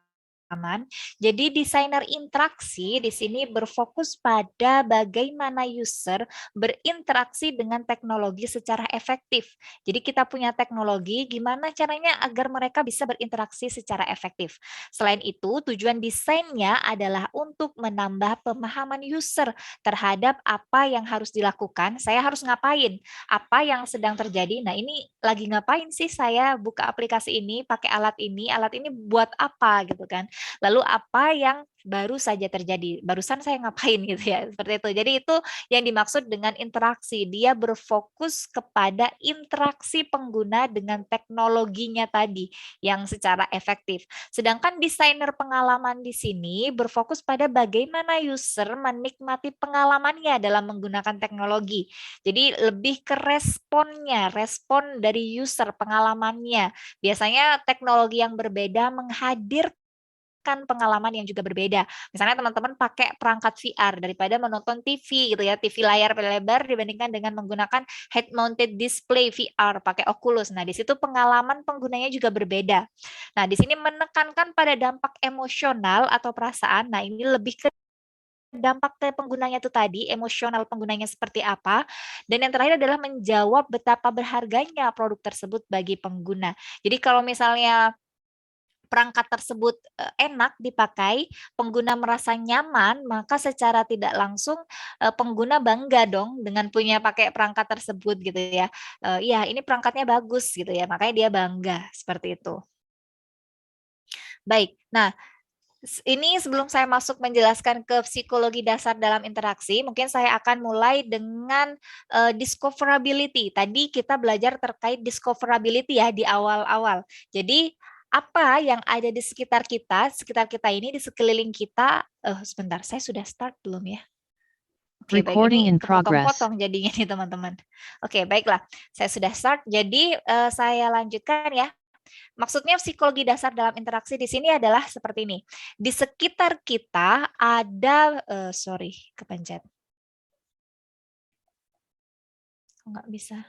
pengalaman. Jadi desainer interaksi di sini berfokus pada bagaimana user berinteraksi dengan teknologi secara efektif. Jadi kita punya teknologi, gimana caranya agar mereka bisa berinteraksi secara efektif. Selain itu, tujuan desainnya adalah untuk menambah pemahaman user terhadap apa yang harus dilakukan. Saya harus ngapain? Apa yang sedang terjadi? Nah, ini lagi ngapain sih saya buka aplikasi ini, pakai alat ini buat apa gitu kan. Lalu apa yang baru saja terjadi, barusan saya ngapain gitu ya, seperti itu. Jadi itu yang dimaksud dengan interaksi, dia berfokus kepada interaksi pengguna dengan teknologinya tadi yang secara efektif. Sedangkan desainer pengalaman di sini berfokus pada bagaimana user menikmati pengalamannya dalam menggunakan teknologi. Jadi lebih ke responnya, respon dari user pengalamannya. Biasanya teknologi yang berbeda menghadirkan pengalaman yang juga berbeda. Misalnya teman-teman pakai perangkat VR daripada menonton TV gitu ya, TV layar lebar dibandingkan dengan menggunakan head mounted display VR pakai Oculus. Nah, di situ pengalaman penggunanya juga berbeda. Nah, di sini menekankan pada dampak emosional atau perasaan. Nah, ini lebih ke dampak ke penggunanya itu tadi, emosional penggunanya seperti apa. Dan yang terakhir adalah menjawab betapa berharganya produk tersebut bagi pengguna. Jadi kalau misalnya perangkat tersebut enak dipakai, pengguna merasa nyaman, maka secara tidak langsung pengguna bangga dong dengan punya pakai perangkat tersebut gitu ya. Iya, ini perangkatnya bagus gitu ya, makanya dia bangga seperti itu. Baik, nah ini sebelum saya masuk menjelaskan ke psikologi dasar dalam interaksi, mungkin saya akan mulai dengan discoverability. Tadi kita belajar terkait discoverability ya di awal-awal. Jadi apa yang ada di sekitar kita ini, di sekeliling kita. Sebentar, saya sudah start belum ya? Oke, baik, ini kepotong-potong jadinya nih teman-teman. Oke, baiklah, saya sudah start. Jadi saya lanjutkan ya. Maksudnya psikologi dasar dalam interaksi di sini adalah seperti ini. Di sekitar kita ada, kepencet. Nggak bisa.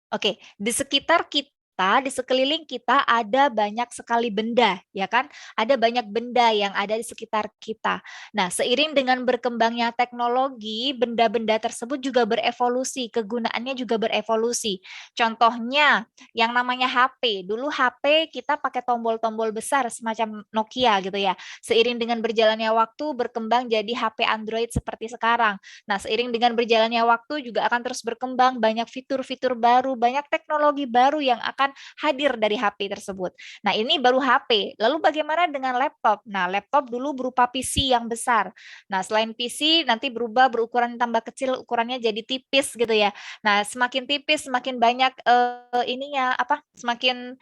Oke, di sekitar kita, di sekeliling kita ada banyak sekali benda, ya kan? Ada banyak benda yang ada di sekitar kita. Nah, seiring dengan berkembangnya teknologi, benda-benda tersebut juga berevolusi, kegunaannya juga berevolusi. Contohnya, yang namanya HP. Dulu HP kita pakai tombol-tombol besar semacam Nokia gitu ya. Seiring dengan berjalannya waktu, berkembang jadi HP Android seperti sekarang. Nah, seiring dengan berjalannya waktu juga akan terus berkembang, banyak fitur-fitur baru, banyak teknologi baru yang akan hadir dari HP tersebut. Nah, ini baru HP. Lalu bagaimana dengan laptop? Nah, laptop dulu berupa PC yang besar. Nah, selain PC nanti berubah berukuran tambah kecil, ukurannya jadi tipis gitu ya. Nah, semakin tipis semakin banyak semakin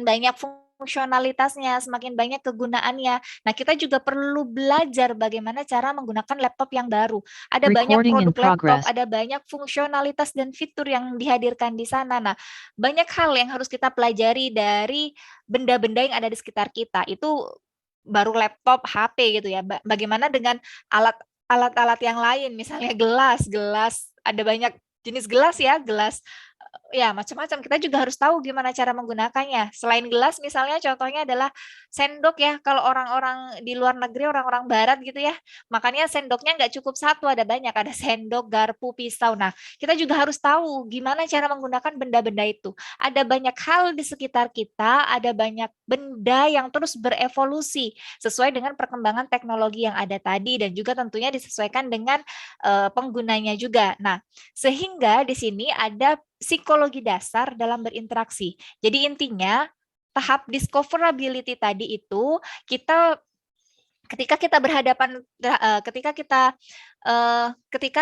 banyak fungsionalitasnya, semakin banyak kegunaannya. Nah, kita juga perlu belajar bagaimana cara menggunakan laptop yang baru. Ada banyak produk laptop, ada banyak fungsionalitas dan fitur yang dihadirkan di sana. Nah, banyak hal yang harus kita pelajari dari benda-benda yang ada di sekitar kita. Itu baru laptop, HP gitu ya. Bagaimana dengan alat-alat yang lain, misalnya gelas, ada banyak jenis gelas ya, gelas ya macam-macam. Kita juga harus tahu gimana cara menggunakannya. Selain gelas misalnya contohnya adalah sendok ya. Kalau orang-orang di luar negeri, orang-orang barat gitu ya, makanya sendoknya nggak cukup satu, ada banyak. Ada sendok, garpu, pisau. Nah, kita juga harus tahu gimana cara menggunakan benda-benda itu. Ada banyak hal di sekitar kita, ada banyak benda yang terus berevolusi sesuai dengan perkembangan teknologi yang ada tadi dan juga tentunya disesuaikan dengan penggunanya juga. Nah, sehingga di sini ada psikologi dasar dalam berinteraksi. Jadi intinya tahap discoverability tadi itu ketika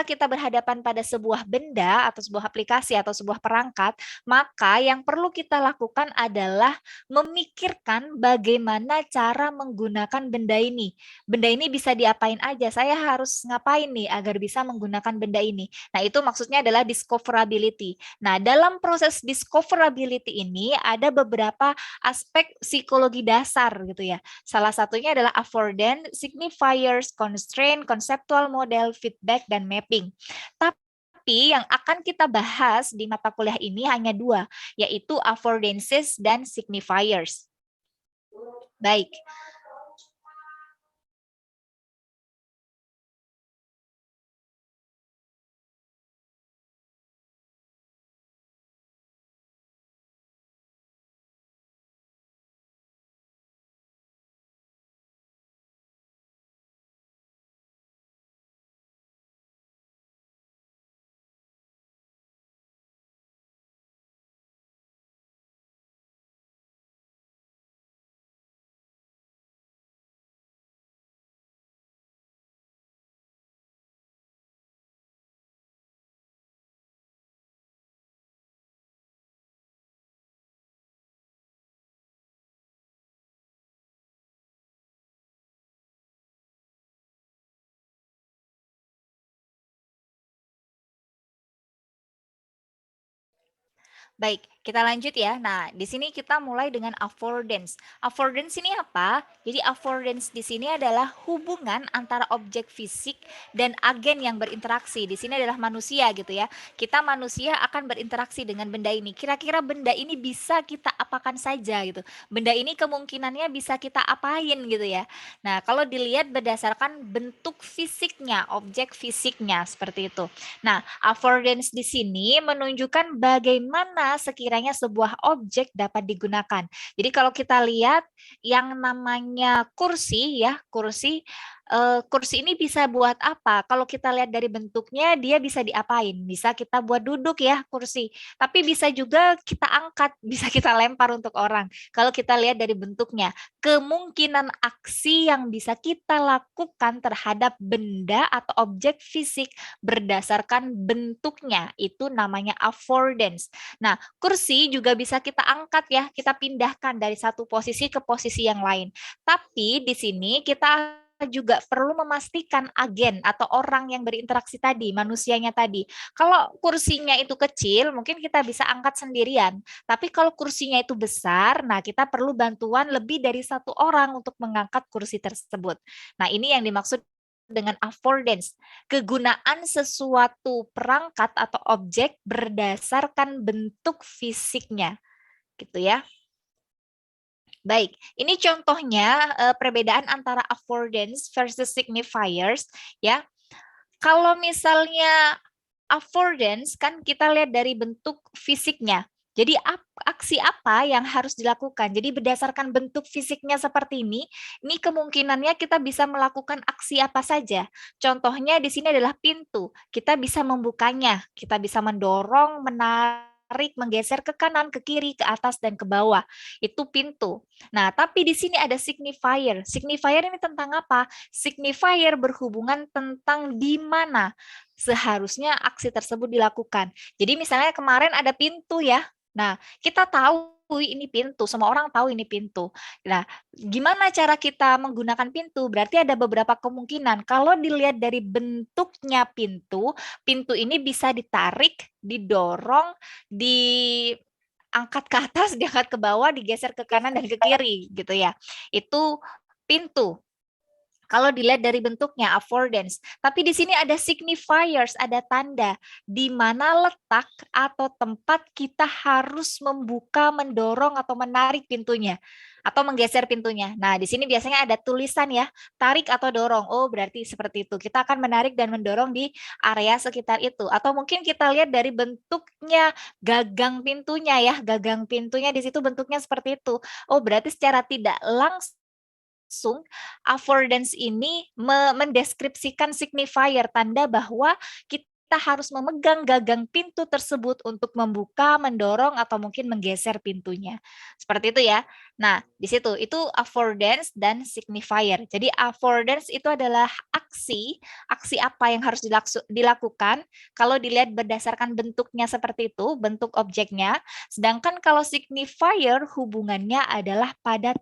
kita berhadapan pada sebuah benda atau sebuah aplikasi atau sebuah perangkat, maka yang perlu kita lakukan adalah memikirkan bagaimana cara menggunakan benda ini. Benda ini bisa diapain aja, saya harus ngapain nih agar bisa menggunakan benda ini. Nah, itu maksudnya adalah discoverability. Nah, dalam proses discoverability ini ada beberapa aspek psikologi dasar gitu ya. Salah satunya adalah affordance, signifiers, constraint, conceptual model, feedback, dan mapping. Tapi Tapi yang akan kita bahas di mata kuliah ini hanya dua, yaitu affordances dan signifiers. Baik. Baik, kita lanjut ya. Nah, di sini kita mulai dengan affordance. Affordance ini apa? Jadi affordance di sini adalah hubungan antara objek fisik dan agen yang berinteraksi. Di sini adalah manusia gitu ya. Kita manusia akan berinteraksi dengan benda ini. Kira-kira benda ini bisa kita apakan saja gitu. Benda ini kemungkinannya bisa kita apain gitu ya. Nah, kalau dilihat berdasarkan bentuk fisiknya, objek fisiknya seperti itu. Nah, affordance di sini menunjukkan bagaimana sekiranya sebuah objek dapat digunakan. Jadi kalau kita lihat yang namanya kursi ya, kursi ini bisa buat apa? Kalau kita lihat dari bentuknya dia bisa diapain? Bisa kita buat duduk ya kursi. Tapi bisa juga kita angkat, bisa kita lempar untuk orang. Kalau kita lihat dari bentuknya, kemungkinan aksi yang bisa kita lakukan terhadap benda atau objek fisik berdasarkan bentuknya itu namanya affordance. Nah, kursi juga bisa kita angkat ya, kita pindahkan dari satu posisi ke posisi yang lain. Tapi di sini kita juga perlu memastikan agen atau orang yang berinteraksi tadi, manusianya tadi. Kalau kursinya itu kecil, mungkin kita bisa angkat sendirian. Tapi kalau kursinya itu besar, nah kita perlu bantuan lebih dari satu orang untuk mengangkat kursi tersebut. Nah, ini yang dimaksud dengan affordance, kegunaan sesuatu perangkat atau objek berdasarkan bentuk fisiknya, gitu ya. Baik, ini contohnya perbedaan antara affordance versus signifiers ya. Kalau misalnya affordance kan kita lihat dari bentuk fisiknya. Jadi aksi apa yang harus dilakukan? Jadi berdasarkan bentuk fisiknya seperti ini kemungkinannya kita bisa melakukan aksi apa saja. Contohnya di sini adalah pintu. Kita bisa membukanya, kita bisa mendorong, menarik, menggeser ke kanan, ke kiri, ke atas, dan ke bawah. Itu pintu. Nah, tapi di sini ada signifier. Signifier ini tentang apa? Signifier berhubungan tentang di mana seharusnya aksi tersebut dilakukan. Jadi misalnya kemarin ada pintu ya. Nah, kita tahu ini pintu, semua orang tahu ini pintu. Nah, gimana cara kita menggunakan pintu? Berarti ada beberapa kemungkinan. Kalau dilihat dari bentuknya pintu, pintu ini bisa ditarik, didorong, diangkat ke atas, diangkat ke bawah, digeser ke kanan dan ke kiri gitu ya. Itu pintu. Kalau dilihat dari bentuknya affordance, tapi di sini ada signifiers, ada tanda di mana letak atau tempat kita harus membuka, mendorong atau menarik pintunya atau menggeser pintunya. Nah, di sini biasanya ada tulisan ya, tarik atau dorong. Oh, berarti seperti itu. Kita akan menarik dan mendorong di area sekitar itu. Atau mungkin kita lihat dari bentuknya gagang pintunya ya, gagang pintunya di situ bentuknya seperti itu. Oh, berarti secara tidak langsung affordance ini mendeskripsikan signifier, tanda bahwa kita harus memegang gagang pintu tersebut untuk membuka, mendorong, atau mungkin menggeser pintunya. Seperti itu ya. Nah, di situ itu affordance dan signifier. Jadi affordance itu adalah aksi apa yang harus dilakukan kalau dilihat berdasarkan bentuknya seperti itu, bentuk objeknya. Sedangkan kalau signifier hubungannya adalah pada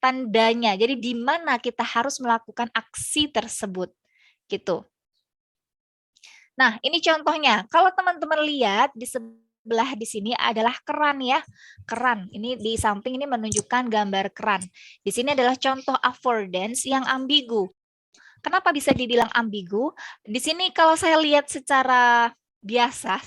tandanya. Jadi di mana kita harus melakukan aksi tersebut gitu. Nah, ini contohnya. Kalau teman-teman lihat di sebelah di sini adalah keran ya. Keran. Ini di samping ini menunjukkan gambar keran. Di sini adalah contoh affordance yang ambigu. Kenapa bisa dibilang ambigu? Di sini kalau saya lihat secara biasa,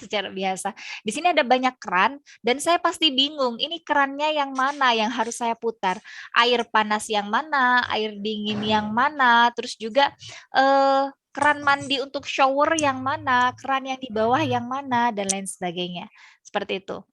di sini ada banyak keran dan saya pasti bingung, ini kerannya yang mana yang harus saya putar? Air panas yang mana, air dingin yang mana, terus juga keran mandi untuk shower yang mana, keran yang di bawah yang mana, dan lain sebagainya. Seperti itu.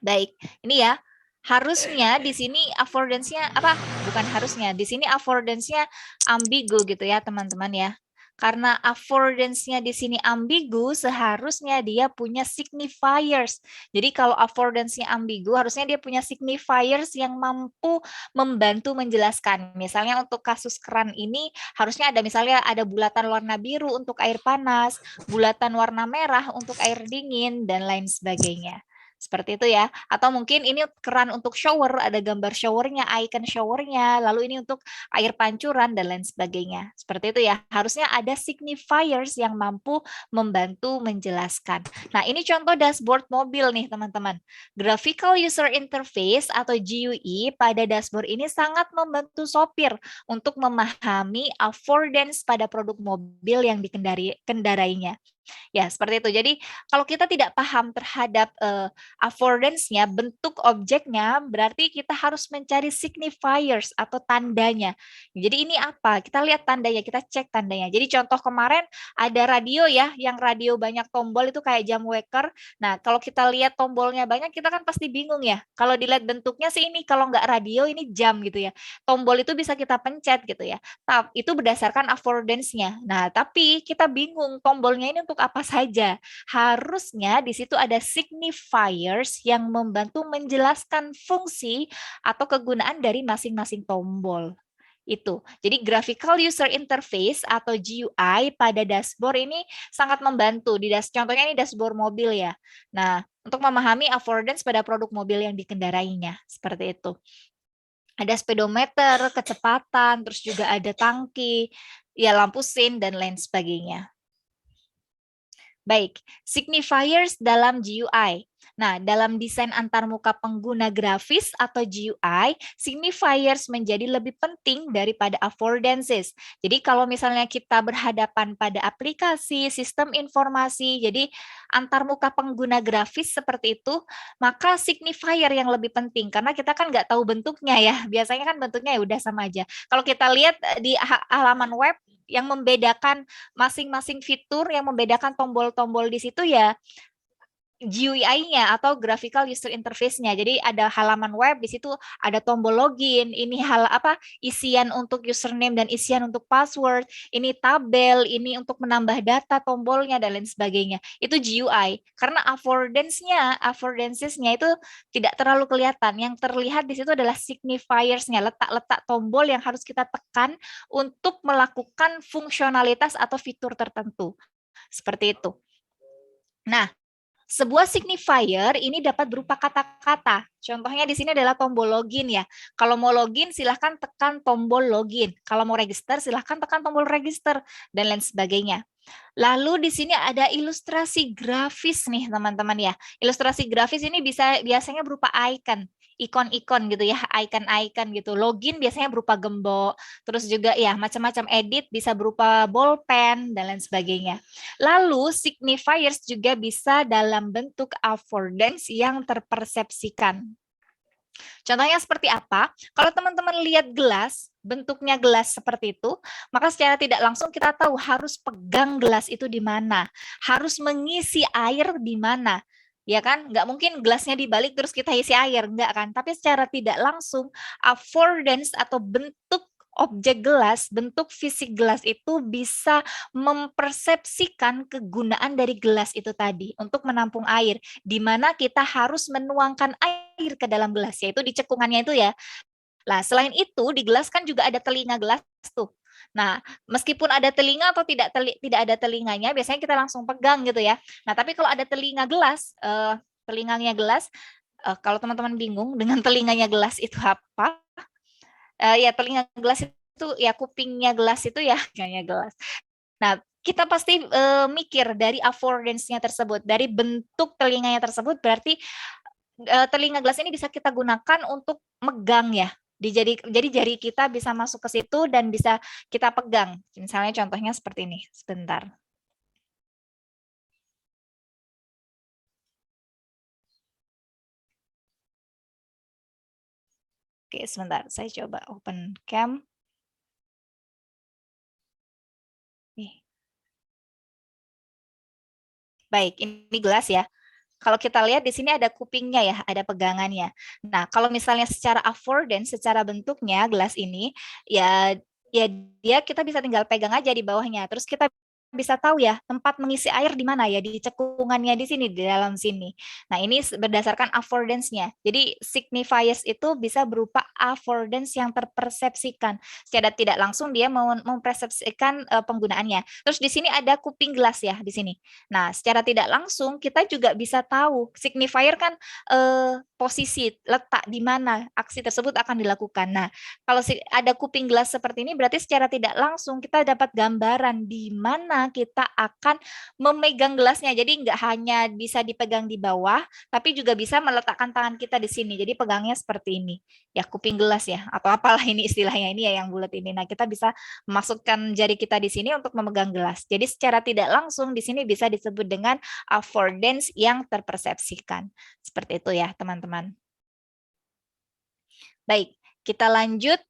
Baik, ini ya. Harusnya di sini affordance-nya apa? Bukan harusnya. Di sini affordance-nya ambigu gitu ya, teman-teman ya. Karena affordance-nya di sini ambigu, seharusnya dia punya signifiers. Jadi kalau affordance-nya ambigu, harusnya dia punya signifiers yang mampu membantu menjelaskan. Misalnya untuk kasus keran ini, harusnya ada misalnya ada bulatan warna biru untuk air panas, bulatan warna merah untuk air dingin, dan lain sebagainya. Seperti itu ya. Atau mungkin ini keran untuk shower, ada gambar showernya, icon showernya, lalu ini untuk air pancuran, dan lain sebagainya. Seperti itu ya. Harusnya ada signifiers yang mampu membantu menjelaskan. Nah, ini contoh dashboard mobil nih, teman-teman. Graphical User Interface atau GUI pada dashboard ini sangat membantu sopir untuk memahami affordance pada produk mobil yang dikendarainya. Ya, seperti itu. Jadi, kalau kita tidak paham terhadap affordance-nya, bentuk objeknya, berarti kita harus mencari signifiers atau tandanya. Jadi, ini apa? Kita lihat tandanya, kita cek tandanya. Jadi, contoh kemarin ada radio ya, yang radio banyak tombol itu kayak jam waker. Nah, kalau kita lihat tombolnya banyak, kita kan pasti bingung ya. Kalau dilihat bentuknya sih ini, kalau nggak radio, ini jam gitu ya. Tombol itu bisa kita pencet gitu ya. Itu berdasarkan affordance-nya. Nah, tapi kita bingung tombolnya ini untuk apa saja. Harusnya di situ ada signifiers yang membantu menjelaskan fungsi atau kegunaan dari masing-masing tombol. Itu. Jadi graphical user interface atau GUI pada dashboard ini sangat membantu. Contohnya ini dashboard mobil ya. Nah, untuk memahami affordance pada produk mobil yang dikendarainya. Seperti itu. Ada speedometer, kecepatan, terus juga ada tangki, ya lampu sein, dan lain sebagainya. Baik, signifiers dalam GUI. Nah, dalam desain antarmuka pengguna grafis atau GUI, signifiers menjadi lebih penting daripada affordances. Jadi kalau misalnya kita berhadapan pada aplikasi, sistem informasi, jadi antarmuka pengguna grafis seperti itu, maka signifier yang lebih penting karena kita kan nggak tahu bentuknya ya. Biasanya kan bentuknya ya udah sama aja. Kalau kita lihat di halaman web yang membedakan masing-masing fitur, yang membedakan tombol-tombol di situ ya GUI-nya atau graphical user interface-nya. Jadi ada halaman web, di situ ada tombol login, ini isian untuk username dan isian untuk password, ini tabel, ini untuk menambah data tombolnya dan lain sebagainya. Itu GUI. Karena affordances-nya itu tidak terlalu kelihatan. Yang terlihat di situ adalah signifiers-nya, letak-letak tombol yang harus kita tekan untuk melakukan fungsionalitas atau fitur tertentu. Seperti itu. Nah, sebuah signifier ini dapat berupa kata-kata. Contohnya di sini adalah tombol login ya. Kalau mau login silahkan tekan tombol login. Kalau mau register silahkan tekan tombol register dan lain sebagainya. Lalu di sini ada ilustrasi grafis nih teman-teman ya. Ilustrasi grafis ini biasanya berupa icon. Ikon-ikon gitu ya, icon-icon gitu. Login biasanya berupa gembok, terus juga ya macam-macam edit bisa berupa bolpen dan lain sebagainya. Lalu signifiers juga bisa dalam bentuk affordance yang terpersepsikan. Contohnya seperti apa? Kalau teman-teman lihat gelas, bentuknya gelas seperti itu, maka secara tidak langsung kita tahu harus pegang gelas itu di mana, harus mengisi air di mana. Ya kan, nggak mungkin gelasnya dibalik terus kita isi air, nggak kan? Tapi secara tidak langsung, affordance atau bentuk objek gelas, bentuk fisik gelas itu bisa mempersepsikan kegunaan dari gelas itu tadi untuk menampung air, di mana kita harus menuangkan air ke dalam gelas, yaitu di cekungannya itu ya. Nah, selain itu di gelas kan juga ada telinga gelas tuh. Nah, meskipun ada telinga atau tidak ada telinganya, biasanya kita langsung pegang gitu ya. Nah, tapi kalau ada telinga gelas, telinganya gelas, kalau teman-teman bingung dengan telinganya gelas itu apa? Ya telinga gelas itu ya kupingnya gelas itu ya telinganya gelas. Nah, kita pasti mikir dari affordance-nya tersebut, dari bentuk telinganya tersebut berarti telinga gelas ini bisa kita gunakan untuk megang ya. Jadi jari kita bisa masuk ke situ dan bisa kita pegang. Misalnya contohnya seperti ini. Sebentar. Oke, sebentar. Saya coba open cam. Nih. Baik, ini gelas ya. Kalau kita lihat di sini ada kupingnya ya, ada pegangannya. Nah, kalau misalnya secara affordance, secara bentuknya gelas ini, ya dia kita bisa tinggal pegang aja di bawahnya. Terus kita bisa tahu ya tempat mengisi air di mana ya, di cekungannya di sini, di dalam sini. Nah, ini berdasarkan affordance-nya. Jadi signifiers itu bisa berupa affordance yang terpersepsikan. Secara tidak langsung dia mempersepsikan penggunaannya. Terus di sini ada kuping gelas ya di sini. Nah, secara tidak langsung kita juga bisa tahu signifier kan posisi letak di mana aksi tersebut akan dilakukan. Nah, kalau ada kuping gelas seperti ini berarti secara tidak langsung kita dapat gambaran di mana kita akan memegang gelasnya. Jadi nggak hanya bisa dipegang di bawah, tapi juga bisa meletakkan tangan kita di sini. Jadi pegangnya seperti ini. Ya, kuping gelas ya, atau apalah ini istilahnya ini ya yang bulat ini. Nah, kita bisa memasukkan jari kita di sini untuk memegang gelas. Jadi secara tidak langsung di sini bisa disebut dengan affordance yang terpersepsikan. Seperti itu ya, teman-teman. Baik, kita lanjut.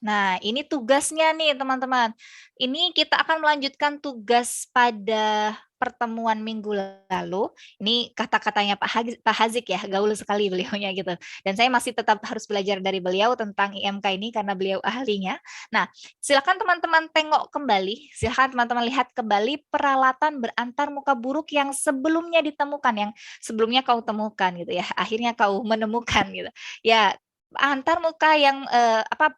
Nah, ini tugasnya nih, teman-teman. Ini kita akan melanjutkan tugas pada pertemuan minggu lalu. Ini kata-katanya Pak Hazik ya, gaul sekali beliaunya gitu. Dan saya masih tetap harus belajar dari beliau tentang IMK ini karena beliau ahlinya. Nah, silakan teman-teman tengok kembali, silakan teman-teman lihat kembali peralatan berantar muka buruk yang sebelumnya ditemukan, yang sebelumnya kau temukan gitu ya. Akhirnya kau menemukan gitu. Ya, antar muka yang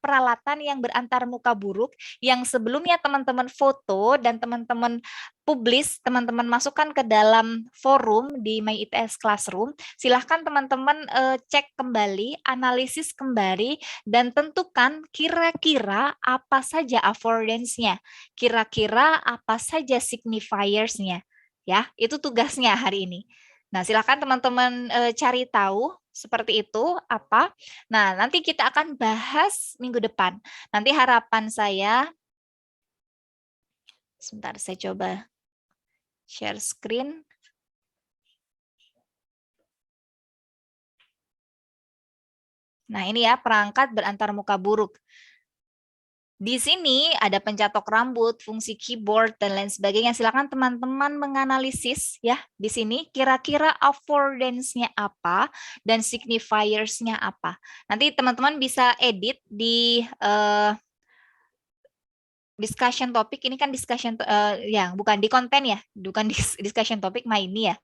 peralatan yang berantar muka buruk yang sebelumnya teman-teman foto dan teman-teman publis, teman-teman masukkan ke dalam forum di My ITS Classroom. Silahkan teman-teman cek kembali, analisis kembali, dan tentukan kira-kira apa saja affordance-nya, kira-kira apa saja signifiers-nya. Ya, itu tugasnya hari ini. Nah, silakan teman-teman cari tahu seperti itu apa. Nah, nanti kita akan bahas minggu depan. Nanti harapan saya, sebentar saya coba share screen. Nah, ini ya perangkat berantar muka buruk. Di sini ada pencatok rambut, fungsi keyboard, dan lain sebagainya. Silakan teman-teman menganalisis ya di sini kira-kira affordance-nya apa dan signifiers-nya apa. Nanti teman-teman bisa edit di discussion topic. Ini kan discussion ya bukan di konten ya, bukan discussion topic ini ya.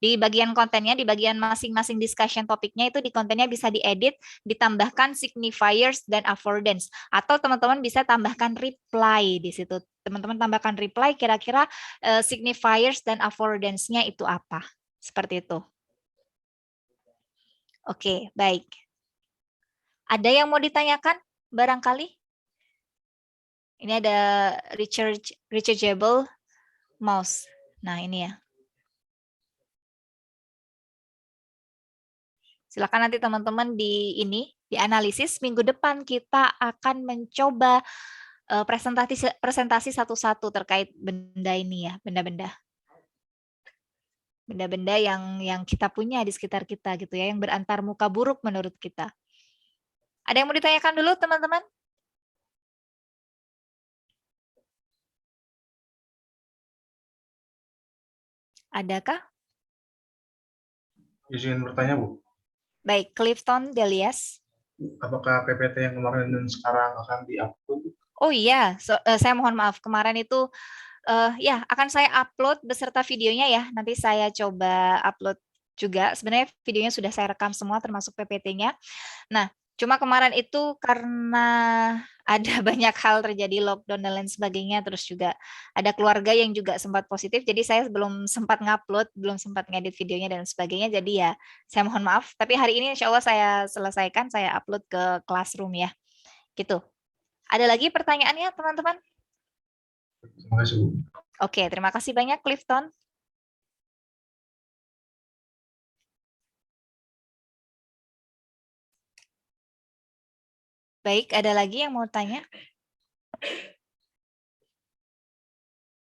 Di bagian kontennya, di bagian masing-masing discussion topiknya itu di kontennya bisa diedit, ditambahkan signifiers dan affordance. Atau teman-teman bisa tambahkan reply di situ. Teman-teman tambahkan reply kira-kira signifiers dan affordance-nya itu apa. Seperti itu. Oke, baik. Ada yang mau ditanyakan barangkali? Ini ada rechargeable mouse. Nah, ini ya. Silakan nanti teman-teman dianalisis. Minggu depan kita akan mencoba presentasi satu-satu terkait benda ini ya, benda-benda yang kita punya di sekitar kita gitu ya, yang berantar muka buruk menurut kita. Ada yang mau ditanyakan dulu teman-teman? Adakah? Izin bertanya, Bu. Baik, Clifton Delias. Apakah PPT yang kemarin dan sekarang akan di-upload? Oh iya, saya mohon maaf. Kemarin itu ya akan saya upload beserta videonya ya. Nanti saya coba upload juga. Sebenarnya videonya sudah saya rekam semua termasuk PPT-nya. Nah, cuma kemarin itu karena ada banyak hal terjadi, lockdown dan lain sebagainya, terus juga ada keluarga yang juga sempat positif, jadi saya belum sempat ngupload, belum sempat ngedit videonya dan sebagainya, jadi ya saya mohon maaf. Tapi hari ini insya Allah saya selesaikan, saya upload ke Classroom ya. Gitu. Ada lagi pertanyaannya teman-teman? Terima kasih, Bu. Oke, terima kasih banyak Clifton. Baik, ada lagi yang mau tanya?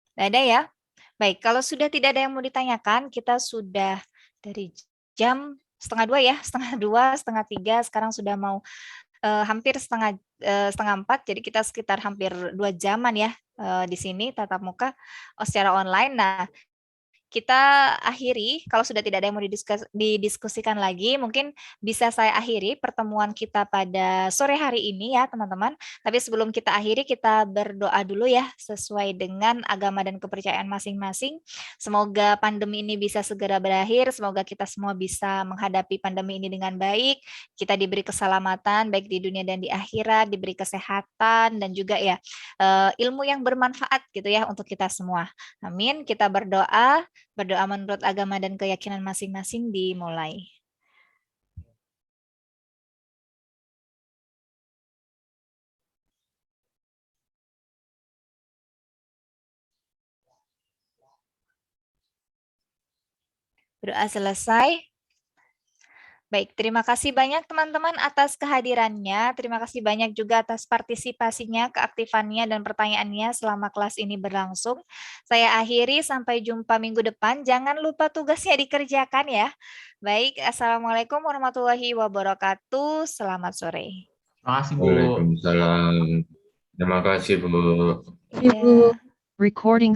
Tidak ada ya? Baik, kalau sudah tidak ada yang mau ditanyakan, kita sudah dari jam 1:30 ya, 1:30, 1:30, sekarang sudah mau hampir setengah 4, jadi kita sekitar hampir 2 jaman ya di sini tatap muka secara online. Nah, kita akhiri, kalau sudah tidak ada yang mau didiskusikan lagi, mungkin bisa saya akhiri pertemuan kita pada sore hari ini ya teman-teman. Tapi sebelum kita akhiri, kita berdoa dulu ya, sesuai dengan agama dan kepercayaan masing-masing. Semoga pandemi ini bisa segera berakhir, semoga kita semua bisa menghadapi pandemi ini dengan baik, kita diberi keselamatan baik di dunia dan di akhirat, diberi kesehatan, dan juga ya ilmu yang bermanfaat gitu ya untuk kita semua. Amin, kita berdoa menurut agama dan keyakinan masing-masing dimulai. Berdoa selesai. Baik, terima kasih banyak teman-teman atas kehadirannya. Terima kasih banyak juga atas partisipasinya, keaktifannya, dan pertanyaannya selama kelas ini berlangsung. Saya akhiri, sampai jumpa minggu depan. Jangan lupa tugasnya dikerjakan ya. Baik, Assalamualaikum warahmatullahi wabarakatuh. Selamat sore. Terima kasih, Bu. Waalaikumsalam. Terima kasih, Bu. Ya. Recording